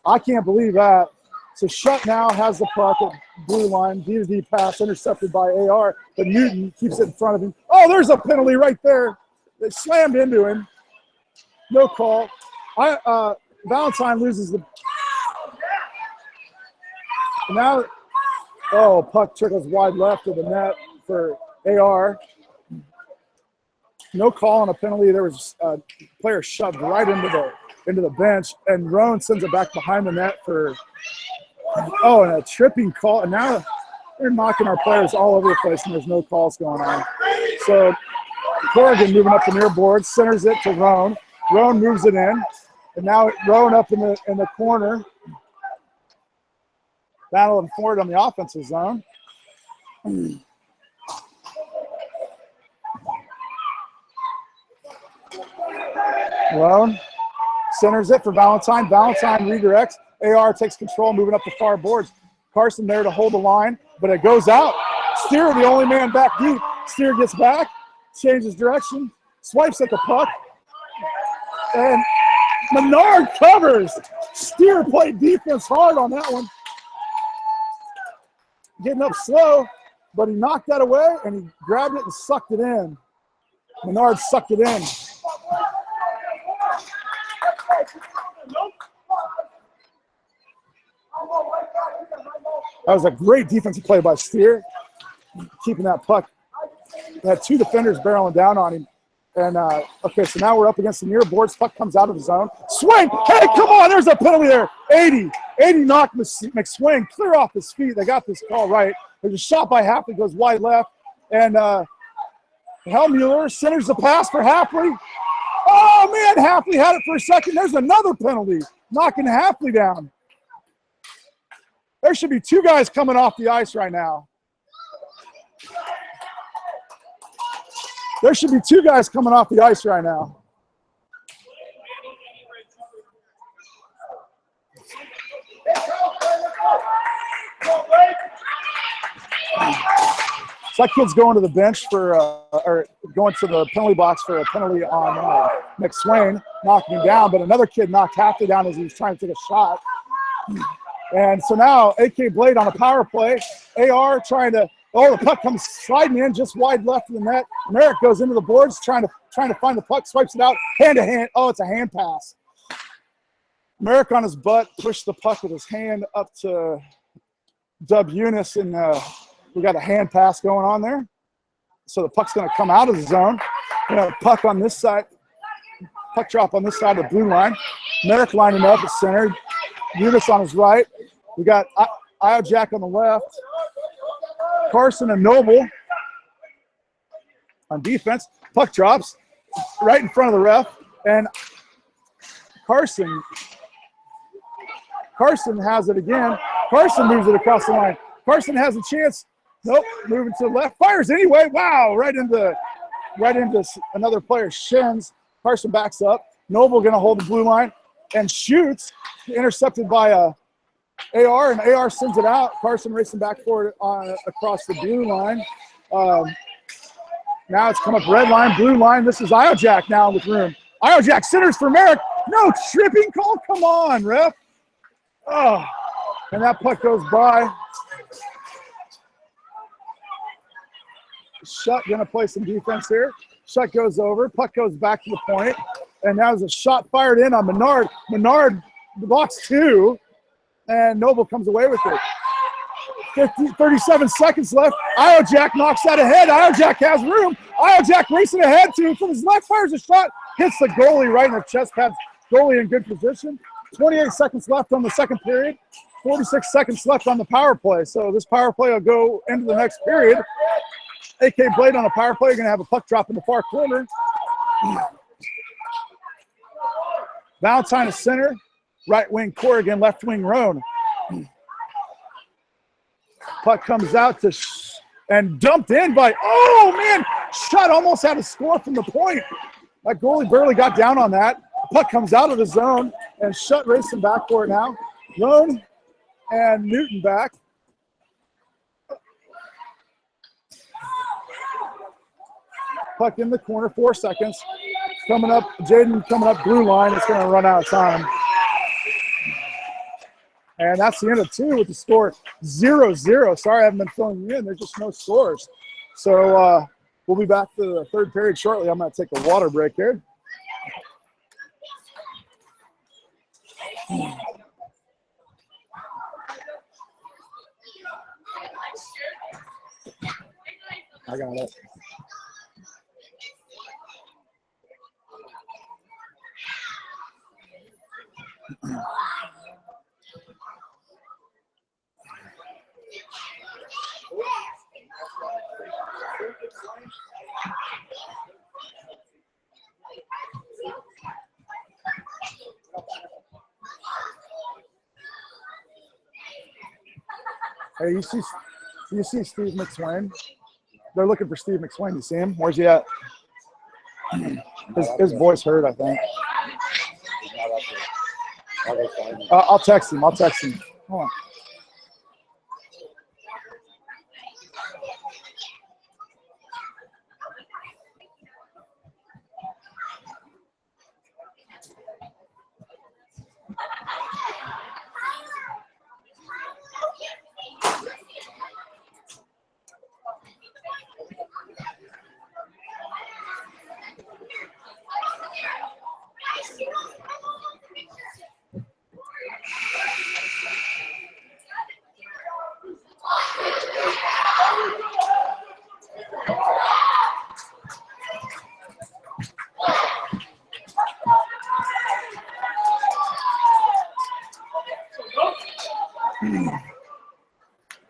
I can't believe that. So Shutt now has the puck at blue line, D-to-D pass intercepted by AR, but Newton keeps it in front of him. Oh, there's a penalty right there. They slammed into him. No call. Valentine loses the. Now, oh, puck trickles wide left of the net for AR. No call on a penalty. There was a player shoved right into the bench, and Roan sends it back behind the net for. Oh, and a tripping call. And now they're knocking our players all over the place, and there's no calls going on. So Corrigan moving up the near board, centers it to Roan. Roan moves it in, and now Roan up in the corner. Battling forward on the offensive zone. Roan centers it for Valentine. Valentine redirects. AR takes control, moving up the far boards. Carson there to hold the line, but it goes out. Steer, the only man back deep. Steer gets back, changes direction, swipes at the puck, and Menard covers. Steer played defense hard on that one. Getting up slow, but he knocked that away, and he grabbed it and sucked it in. Menard sucked it in. That was a great defensive play by Steer, keeping that puck. They had 2 defenders barreling down on him. And, okay, so now we're up against the near boards. Puck comes out of the zone. Swing! Hey, come on, there's a penalty there. 80 knocked McSwing clear off his feet. They got this call right. There's a shot by Hafley, goes wide left. And Hellmuller centers the pass for Hafley. Oh, man, Hafley had it for a second. There's another penalty, knocking Hafley down. There should be 2 guys coming off the ice right now. There should be 2 guys coming off the ice right now. So that kid's going to the bench for, or going to the penalty box for a penalty on McSwain, knocking him down. But another kid knocked Hafley down as he was trying to take a shot. And so now AK Blade on a power play. AR trying to, oh, the puck comes sliding in just wide left of the net. Merrick goes into the boards trying to find the puck, swipes it out, hand to hand. Oh, it's a hand pass. Merrick on his butt pushed the puck with his hand up to Dub Eunice, and we got a hand pass going on there. So the puck's going to come out of the zone. We have a puck on this side, puck drop on this side of the blue line. Merrick lining up at center. Eunice on his right. We got Iojack on the left. Carson and Noble on defense. Puck drops right in front of the ref. And Carson has it again. Carson moves it across the line. Carson has a chance. Nope, moving to the left. Fires anyway. Wow, right into another player's shins. Carson backs up. Noble going to hold the blue line and shoots. Intercepted by AR, and AR sends it out. Carson racing back forward across the blue line. Now it's come up red line, blue line. This is Iojack now with room. Iojack centers for Merrick. No tripping call? Come on, ref. Oh, and that puck goes by. Shutt gonna play some defense here. Shutt goes over, puck goes back to the point, and now there's a shot fired in on Menard. Menard blocks 2, and Noble comes away with it. 37 seconds left. Iojack knocks that ahead. Iojack has room. Iojack racing ahead from his left, fires a shot, hits the goalie right in the chest pads. Goalie in good position. 28 seconds left on the second period. 46 seconds left on the power play. So this power play will go into the next period. AK Blade on a power play. You're going to have a puck drop in the far corner. Valentine is center. Right wing Corrigan, left wing Roan. Puck comes out and dumped in by, oh man, Shutt almost had a score from the point. That goalie barely got down on that. Puck comes out of the zone, and Shutt racing back for it now. Roan and Newton back. Puck in the corner, 4 seconds. Coming up, Jaden coming up blue line. It's going to run out of time. And that's the end of 2 with the score 0-0. Sorry I haven't been filling you in. There's just no scores. So we'll be back to the third period shortly. I'm going to take a water break here. I got it. Hey, you see Steve McSwain? They're looking for Steve McSwain. You see him? Where's he at? His voice hurt, I think. I'll text him. Hold on.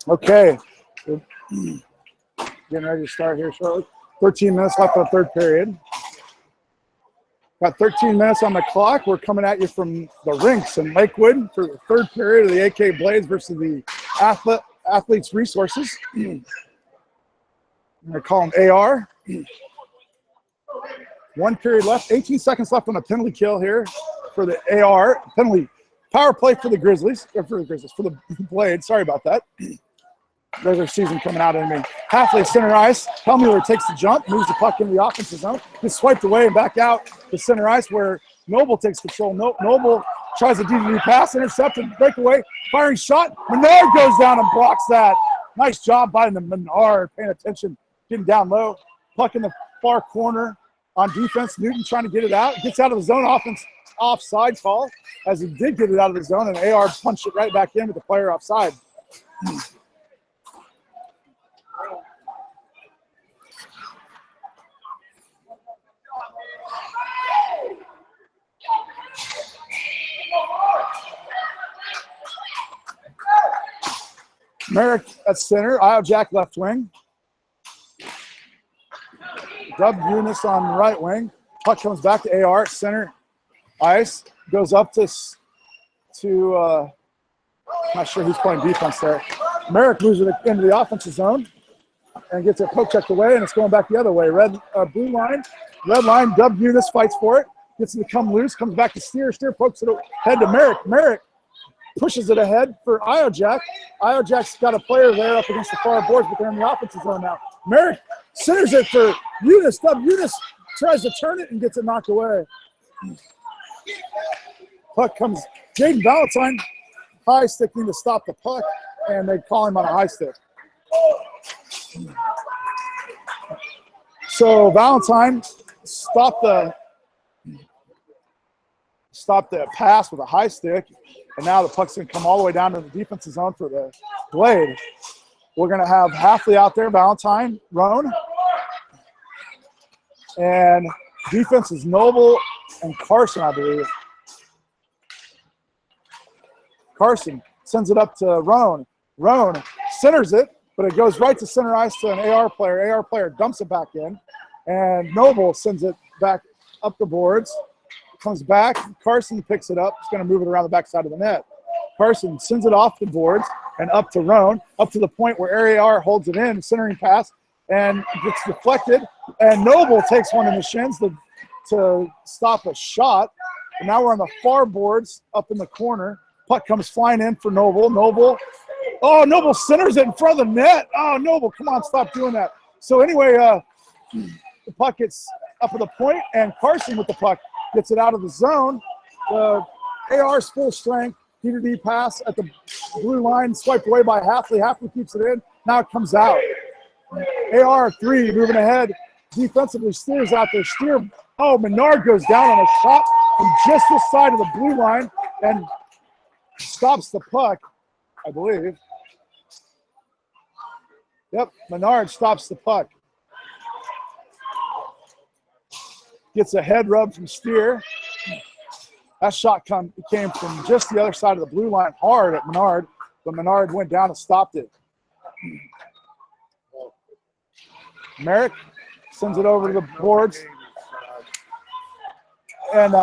Okay, getting ready to start here shortly. 13 minutes left of the third period. Got 13 minutes on the clock. We're coming at you from the rinks in Lakewood for the third period of the AK Blades versus the Athletes Resources. I'm going to call them AR. 1 period left, 18 seconds left on a penalty kill here for the AR. Penalty power play for the Grizzlies, or for the Blades. Sorry about that. Regular season coming out of me. Halfway center ice. Helmuller takes the jump, moves the puck into the offensive zone, gets swiped away and back out to center ice where Noble takes control. Noble tries a DDD pass, intercepted, breakaway, firing shot. Menard goes down and blocks that. Nice job by the Menard, paying attention, getting down low. Puck in the far corner on defense. Newton trying to get it out. Gets out of the zone, offense offside call, as he did get it out of the zone, and AR punched it right back in with the player offside. Merrick at center, Iojack left wing. Dub Eunice on right wing. Puck comes back to AR, center ice. Goes up to not sure who's playing defense there. Merrick moves it into the offensive zone and gets it poke checked away, and it's going back the other way. Blue line, red line, Dub Eunice fights for it. Gets it to come loose, comes back to Steer. Steer pokes it ahead to Merrick. Merrick pushes it ahead for Iojack. Iojack's got a player there up against the far boards, but they're in the offensive zone now. Merrick centers it for Eunice. Dub Eunice tries to turn it and gets it knocked away. Puck comes, Jaden Valentine high sticking to stop the puck, and they call him on a high stick. So Valentine stopped the pass with a high stick, and now the puck's going to come all the way down to the defensive zone for the blade. We're going to have Halfley out there, Valentine, Roan. And defense is Noble and Carson, I believe. Carson sends it up to Roan. Roan centers it, but it goes right to center ice to an AR player. AR player dumps it back in, and Noble sends it back up the boards. Comes back. Carson picks it up. He's going to move it around the backside of the net. Carson sends it off the boards and up to Roan, up to the point where AR holds it in, centering pass, and gets deflected. And Noble takes one in the shins to stop a shot. And now we're on the far boards up in the corner. Puck comes flying in for Noble. Noble centers it in front of the net. Oh, Noble, come on, stop doing that. So anyway, the puck gets up at the point, and Carson with the puck gets it out of the zone. The AR's full strength, P-to-D pass at the blue line, swiped away by Halfley. Halfley keeps it in. Now it comes out. AR3 moving ahead. Defensively, Steer's out there. Steer, Menard goes down on a shot from just this side of the blue line and stops the puck, I believe. Yep, Menard stops the puck. Gets a head rub from Steer. That shot came from just the other side of the blue line hard at Menard, but Menard went down and stopped it. Merrick sends it over to the boards. And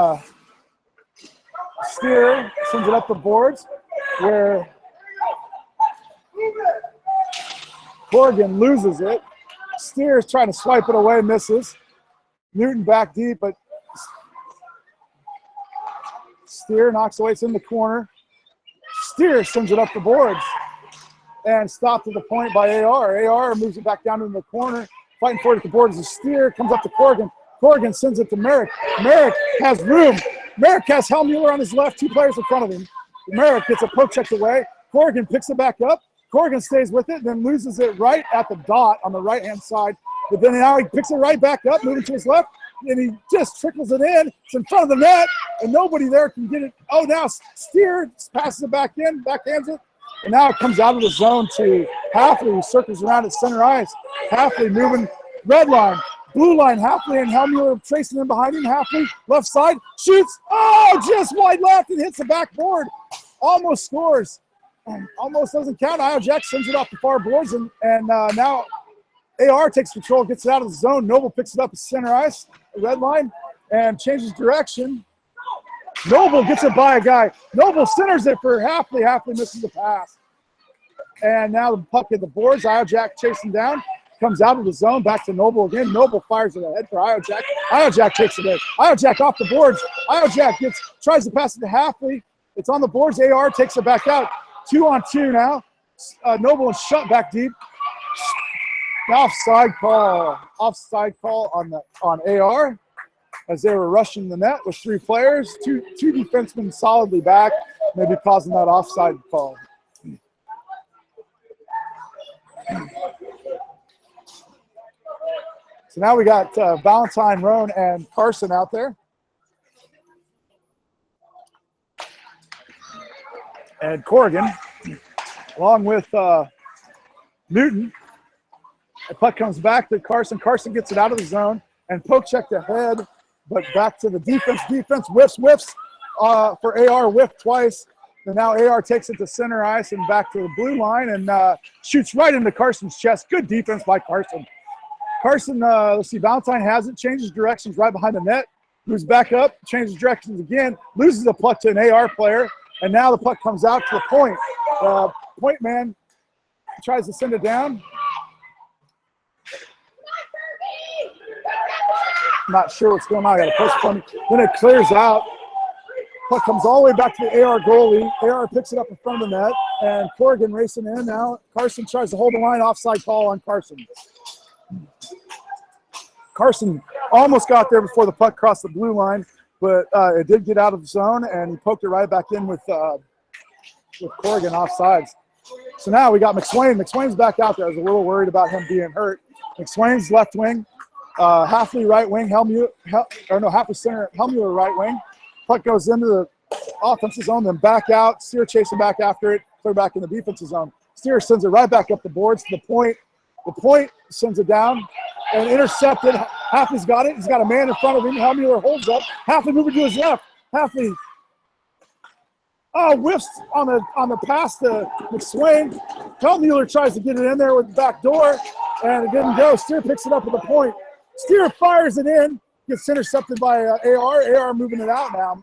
Steer sends it up the boards where Corrigan loses it. Steer is trying to swipe it away, misses. Newton back deep, but Steer knocks away. It's in the corner. Steer sends it up the boards and stopped at the point by AR. AR moves it back down in the corner, fighting for it at the boards. The Steer comes up to Corrigan. Corrigan sends it to Merrick. Merrick has room. Merrick has Hellmuller on his left, two players in front of him. Merrick gets a poke checked away. Corrigan picks it back up. Corrigan stays with it, then loses it right at the dot on the right-hand side. But then now he picks it right back up, moving to his left, and he just trickles it in. It's in front of the net, and nobody there can get it. Oh, now Steer passes it back in, backhands it, and now it comes out of the zone to Halfley, who circles around at center ice. Halfley moving red line, blue line, Halfley and Hellmuller tracing in behind him. Halfley, left side, shoots. Oh, just wide left and hits the backboard. Almost scores. Almost doesn't count. Io Jack sends it off the far boards, and now AR takes control, gets it out of the zone. Noble picks it up at center ice, red line, and changes direction. Noble gets it by a guy. Noble centers it for Halfley. Halfley misses the pass. And now the puck at the boards. Io Jack chasing down, comes out of the zone, back to Noble again. Noble fires it ahead for Io Jack. Io Jack takes it in. Io Jack off the boards. Io Jack tries to pass it to Halfley. It's on the boards. AR takes it back out. 2-on-2 now. Noble is shut back deep. Offside call on AR as they were rushing the net with three players. Two defensemen solidly back, maybe causing that offside call. So now we got Valentine, Roan, and Carson out there. And Corrigan, along with Newton. The puck comes back to Carson. Carson gets it out of the zone and poke checked ahead, but back to the defense. Defense whiffs for AR, whiffed twice. And now AR takes it to center ice and back to the blue line and shoots right into Carson's chest. Good defense by Carson. Carson, let's see, Valentine has it, changes directions right behind the net, moves back up, changes directions again, loses the puck to an AR player, and now the puck comes out to the point. Point man tries to send it down. Not sure what's going on. I got a push from. Then it clears out. Puck comes all the way back to the AR goalie. AR picks it up in front of the net, and Corrigan racing in now. Carson tries to hold the line. Offside call on Carson. Carson almost got there before the puck crossed the blue line. but it did get out of the zone, and he poked it right back in with Corrigan offsides. So now we got McSwain. McSwain's back out there. I was a little worried about him being hurt. McSwain's left wing, Halfley right wing, Halfley center, Helmuller right wing. Puck goes into the offensive zone, then back out. Steer chasing back after it, clear back in the defensive zone. Steer sends it right back up the boards to the point. The point sends it down and intercepted. Halfley's got it. He's got a man in front of him. Helmuller holds up. Halfley moving to his left. Halfley whiffs on the pass to McSwain. Helmuller tries to get it in there with the back door, and it didn't go. Steer picks it up at the point. Steer fires it in. Gets intercepted by AR. AR moving it out now.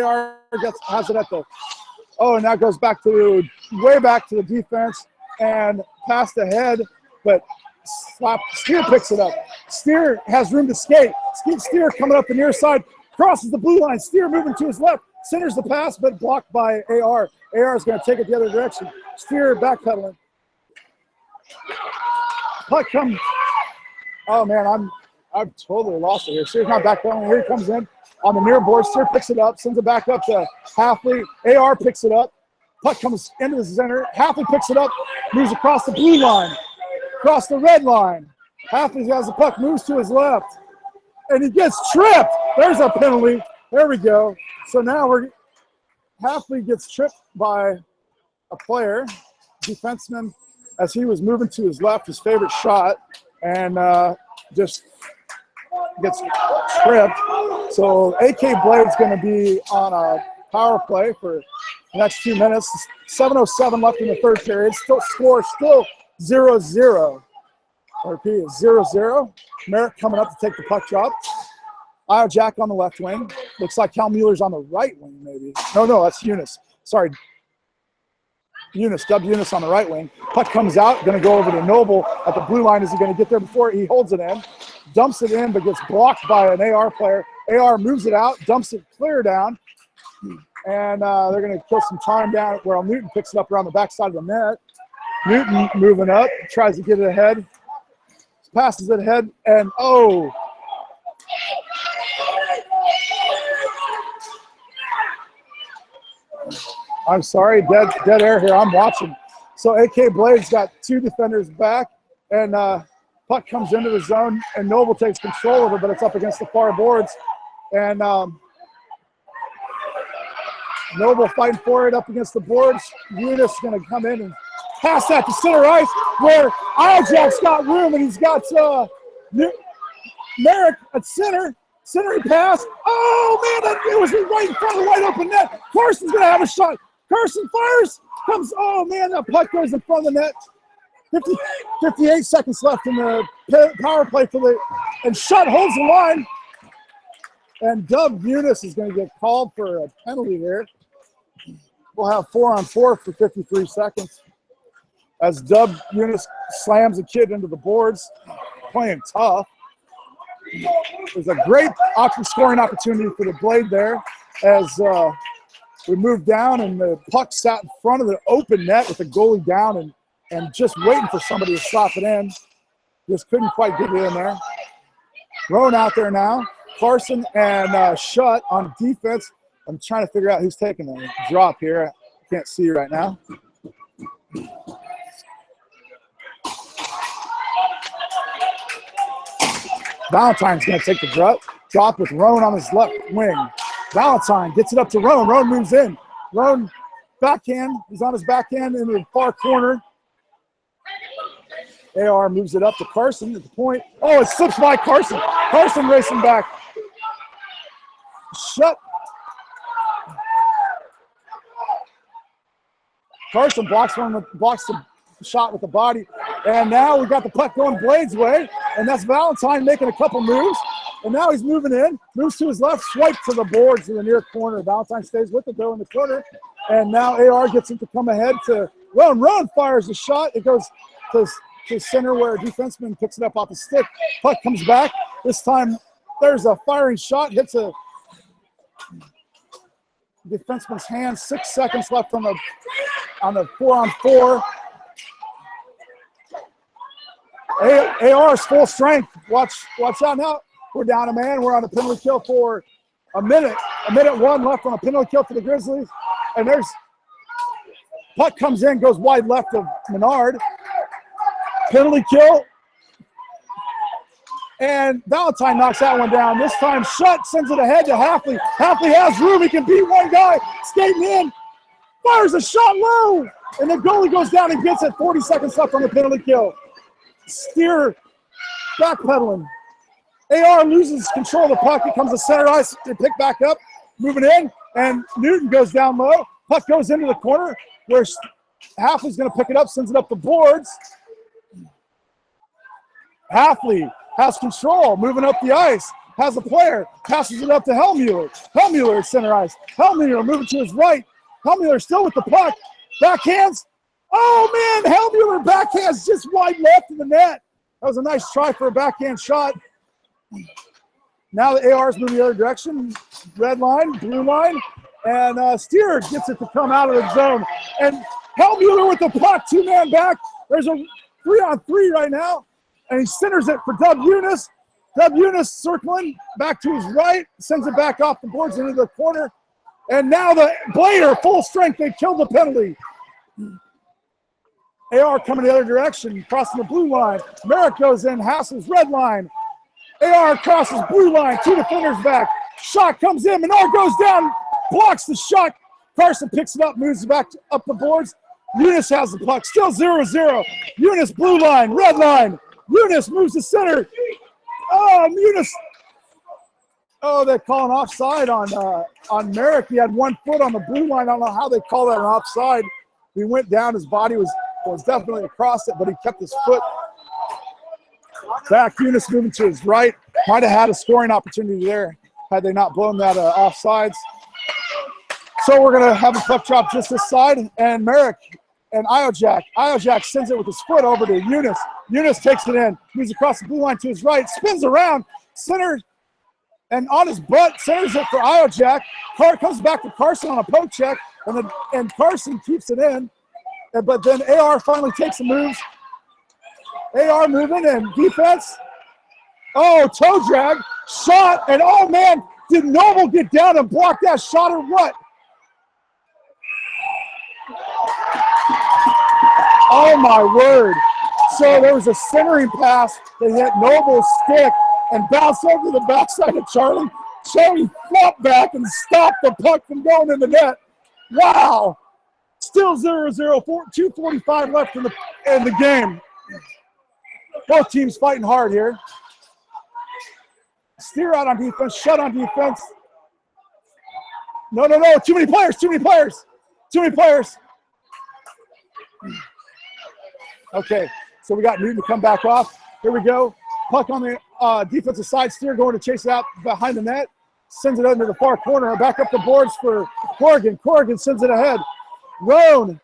AR has it at the – and that goes way back to the defense and past ahead, but Steer picks it up. Steer has room to skate. Steer coming up the near side, crosses the blue line. Steer moving to his left, centers the pass, but blocked by AR. AR is going to take it the other direction. Steer backpedaling. Puck comes – oh, man, I've totally lost it here. Steer's not backpedaling. Here he comes in on the near board. Steer picks it up, sends it back up to Halfley. AR picks it up. Puck comes into the center. Halfley picks it up, moves across the blue line, across the red line. Halfley has the puck, moves to his left, and he gets tripped. There's a penalty. There we go. So now Halfley gets tripped by a player, defenseman, as he was moving to his left, his favorite shot, and just gets tripped. So AK Blade's going to be on a power play for the next 2 minutes. 7:07 left in the third period. Still 0-0. I repeat, it's 0-0. Merrick coming up to take the puck drop. Io Jack on the left wing. Looks like Cal Mueller's on the right wing, maybe. No, that's Eunice. Sorry. Dub Eunice on the right wing. Puck comes out, going to go over to Noble at the blue line. Is he going to get there before he holds it in? Dumps it in, but gets blocked by an AR player. AR moves it out, dumps it clear down, and they're going to kill some time down where Newton picks it up around the backside of the net. Newton moving up, tries to get it ahead, passes it ahead, and I'm sorry, dead air here. I'm watching. So AK Blade's got two defenders back, and puck comes into the zone, and Noble takes control of it, but it's up against the far boards. And Noble fighting for it up against the boards. Eunice is going to come in and pass that to center ice, where Aljack's got room, and he's got Merrick at center. Centering pass. Oh, man, it was right in front of the wide open net. Carson's going to have a shot. Carson fires. Comes, that puck goes in front of the net. 58 seconds left in the power play and Shutt holds the line. And Dub Eunice is going to get called for a penalty here. We'll have 4-on-4 for 53 seconds. As Dub Eunice slams a kid into the boards, playing tough. There's a great scoring opportunity for the Blade there as we moved down, and the puck sat in front of the open net with the goalie down and just waiting for somebody to slap it in. Just couldn't quite get it in there. Rowan out there now. Carson and Shutt on defense. I'm trying to figure out who's taking the drop here. I can't see right now. Valentine's going to take the drop with Roan on his left wing. Valentine gets it up to Roan. Roan moves in. Roan backhand. He's on his backhand in the far corner. AR moves it up to Carson at the point. Oh, it slips by Carson. Carson racing back. Shutt. Carson blocks the shot with the body. And now we got the puck going Blade's way. And that's Valentine making a couple moves. And now he's moving in. Moves to his left. Swipe to the boards in the near corner. Valentine stays with it, though, in the corner. And now AR gets him to come ahead to Rowan. Rowan fires a shot. It goes to center where a defenseman picks it up off the stick. Puck comes back. This time there's a firing shot. Hits a defenseman's hand. 6 seconds left on the 4-on-4. AR's full strength. Watch out now. We're down a man. We're on a penalty kill for A minute one left on a penalty kill for the Grizzlies. And there's puck comes in, goes wide left of Menard. Penalty kill. And Valentine knocks that one down. This time Shutt sends it ahead to Hafley. Hafley has room. He can beat one guy. Skating in. Fires a shot low. And the goalie goes down and gets it. 40 seconds left on the penalty kill. Steer backpedaling. AR loses control of the puck. It comes to center ice. They pick back up. Moving in. And Newton goes down low. Puck goes into the corner where Hafley's going to pick it up. Sends it up the boards. Hafley has control, moving up the ice, has a player, passes it up to Hellmuller. Hellmuller at center ice. Hellmuller moving to his right. Hellmuller still with the puck. Backhands. Oh, man, Hellmuller backhands just wide left of the net. That was a nice try for a backhand shot. Now the AR's moving the other direction. Red line, blue line, and Steer gets it to come out of the zone. And Hellmuller with the puck, two-man back. There's a 3-on-3 right now. And he centers it for Dub Eunice. Dub Eunice circling back to his right, sends it back off the boards into the corner. And now the Blader, full strength, they killed the penalty. AR coming the other direction, crossing the blue line. Merrick goes in, Hassels red line. AR crosses blue line, two defenders back. Shot comes in, Menard goes down, blocks the shot. Carson picks it up, moves back up the boards. Eunice has the puck, still 0-0. Eunice blue line, red line. Eunice moves to center. Oh, Eunice. Oh, they're calling offside on Merrick. He had 1 foot on the blue line. I don't know how they call that an offside. He went down. His body was definitely across it, but he kept his foot back. Eunice moving to his right. Might have had a scoring opportunity there had they not blown that offsides. So we're going to have a puck drop just this side, and Merrick and Iojak. Iojak sends it with his foot over to Eunice. Eunice takes it in, moves across the blue line to his right, spins around, center, and on his butt, centers it for Iojak. Comes back to Carson on a poke check, and Carson keeps it in. But then AR finally takes the moves. AR moving and defense. Oh, toe drag, shot, and oh man, did Noble get down and block that shot or what? Oh my word. So there was a centering pass that hit Noble's stick and bounced over the backside of Charlie. Charlie flopped back and stopped the puck from going in the net. Wow. Still 0-0, 2:45 left in the game. Both teams fighting hard here. Steer out on defense, Shut on defense. No, too many players. Okay, so we got Newton to come back off. Here we go. Puck on the defensive side. Steer going to chase it out behind the net. Sends it into the far corner. Back up the boards for Corrigan. Corrigan sends it ahead. Roan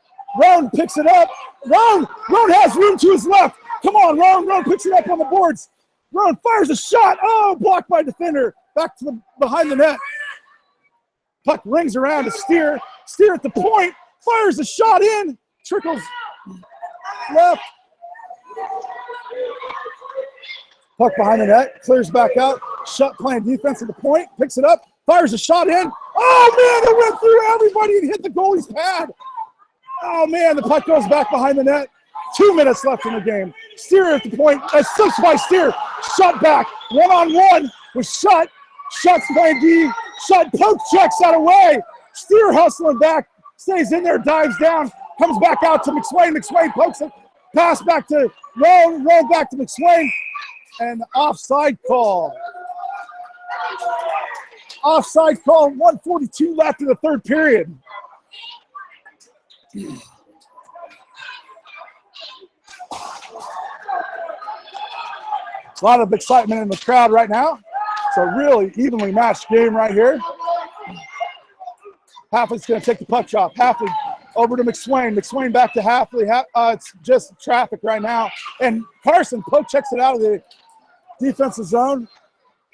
picks it up. Roan has room to his left. Come on, Roan picks it up on the boards. Roan fires a shot. Oh, blocked by defender. Back to behind the net. Puck rings around to Steer. Steer at the point. Fires a shot in. Trickles left. Puck behind the net. Clears back out. Shut playing defense at the point. Picks it up. Fires a shot in. Oh, man, it went through everybody and hit the goalie's pad. Oh, man, the puck goes back behind the net. 2 minutes left in the game. Steer at the point. That's 6 by Steer. Shut back. 1-on-1 with Shut. Shut's playing D. Shut poke checks out away. Steer hustling back. Stays in there, dives down. Comes back out to McSwain. McSwain pokes it. Pass back to Roan. Roan back to McSwain. And offside call. Offside call. 1:42 left in the third period. A lot of excitement in the crowd right now. It's a really evenly matched game right here. Hafley's going to take the puck drop. Hafley over to McSwain. McSwain back to Hafley. It's just traffic right now. And Carson poke checks it out of the defensive zone.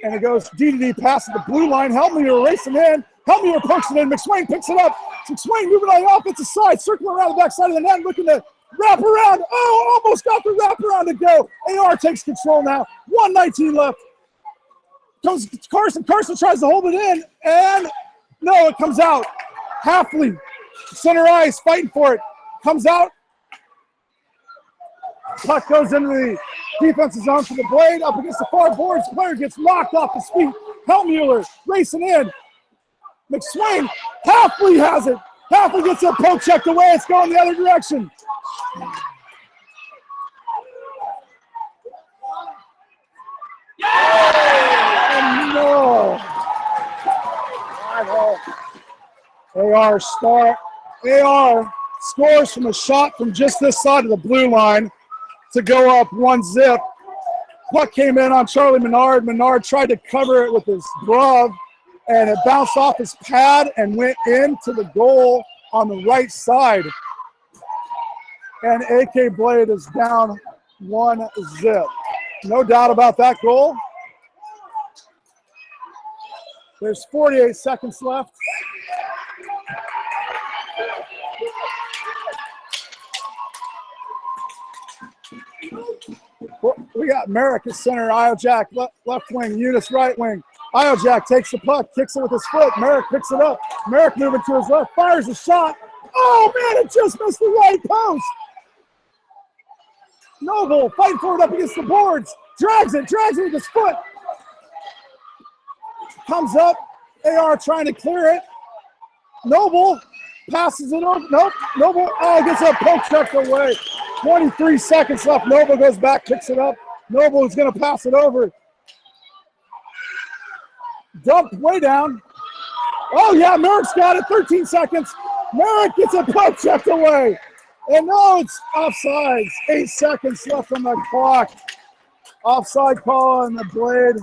And it goes D-to-D pass at the blue line. Hellmuller racing in. Hellmuller pokes it in. McSwain picks it up. McSwain moving on the offensive side, circling around the backside of the net, looking to wrap around. Oh, almost got the wrap around to go. AR takes control now. 1:19 left. comes Carson. Carson tries to hold it in, and no, it comes out. Halfley, center ice, fighting for it. Comes out. Puck goes into the defensive zone for the Blade. Up against the far boards. Player gets knocked off his feet. Hellmuller racing in. McSwain. Halfley has it. Halfley gets a poke checked away. It's going the other direction. No. AR scores from a shot from just this side of the blue line to go up 1-0. Puck came in on Charlie Menard. Menard tried to cover it with his glove, and it bounced off his pad and went into the goal on the right side. And AK Blade is down 1-0. No doubt about that goal. There's 48 seconds left. We got Merrick at center, Iojack left wing, Eunice right wing. Iojack takes the puck, kicks it with his foot. Merrick picks it up. Merrick moving to his left, fires a shot. Oh, man, it just missed the right post. Noble fighting for it up against the boards. Drags it with his foot. Comes up. AR trying to clear it. Noble passes it over. Nope. Noble gets a poke checked away. 23 seconds left. Noble goes back, picks it up. Noble is going to pass it over. Dumped way down. Oh, yeah, Merrick's got it. 13 seconds. Merrick gets a poke checked away. And no, it's offsides. 8 seconds left on the clock. Offside call on the Blade.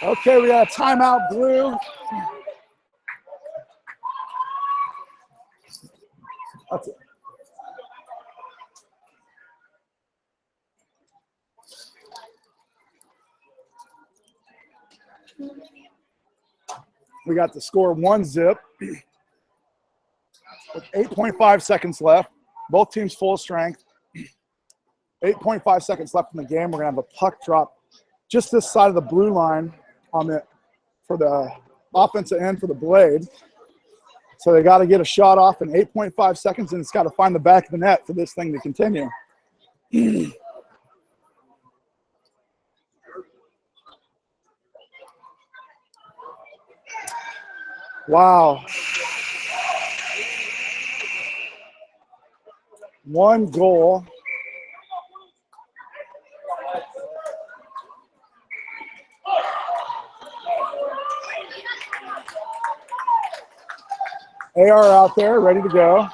Okay, we got a timeout, Blue. That's it. We got the score 1-0 with 8.5 seconds left. Both teams full strength. 8.5 seconds left in the game. We're going to have a puck drop just this side of the blue line for the offensive end for the Blade. So they got to get a shot off in 8.5 seconds, and it's got to find the back of the net for this thing to continue. Wow. One goal. AR out there, ready to go.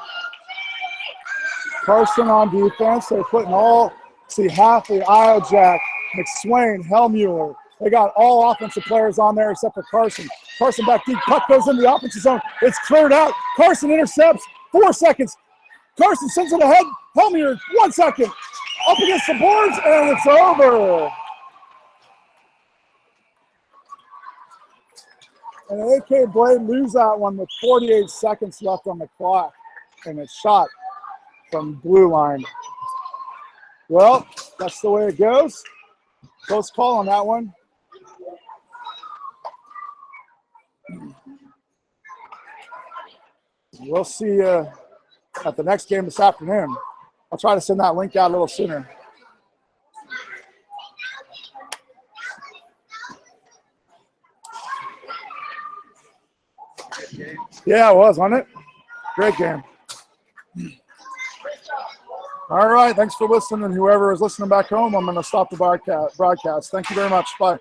Carson on defense. They're putting Halfley, Iojack, McSwain, Hellmuller. They got all offensive players on there except for Carson. Carson back deep. Puck goes in the offensive zone. It's cleared out. Carson intercepts. 4 seconds. Carson sends it ahead. Hellmuller, 1 second. Up against the boards, and it's over. And AK Blade lose that one with 48 seconds left on the clock. And it's shot from blue line. Well, that's the way it goes. Close call on that one. We'll see you at the next game this afternoon. I'll try to send that link out a little sooner. Yeah, it was, wasn't it? Great game. All right, thanks for listening. Whoever is listening back home, I'm going to stop the broadcast. Thank you very much. Bye.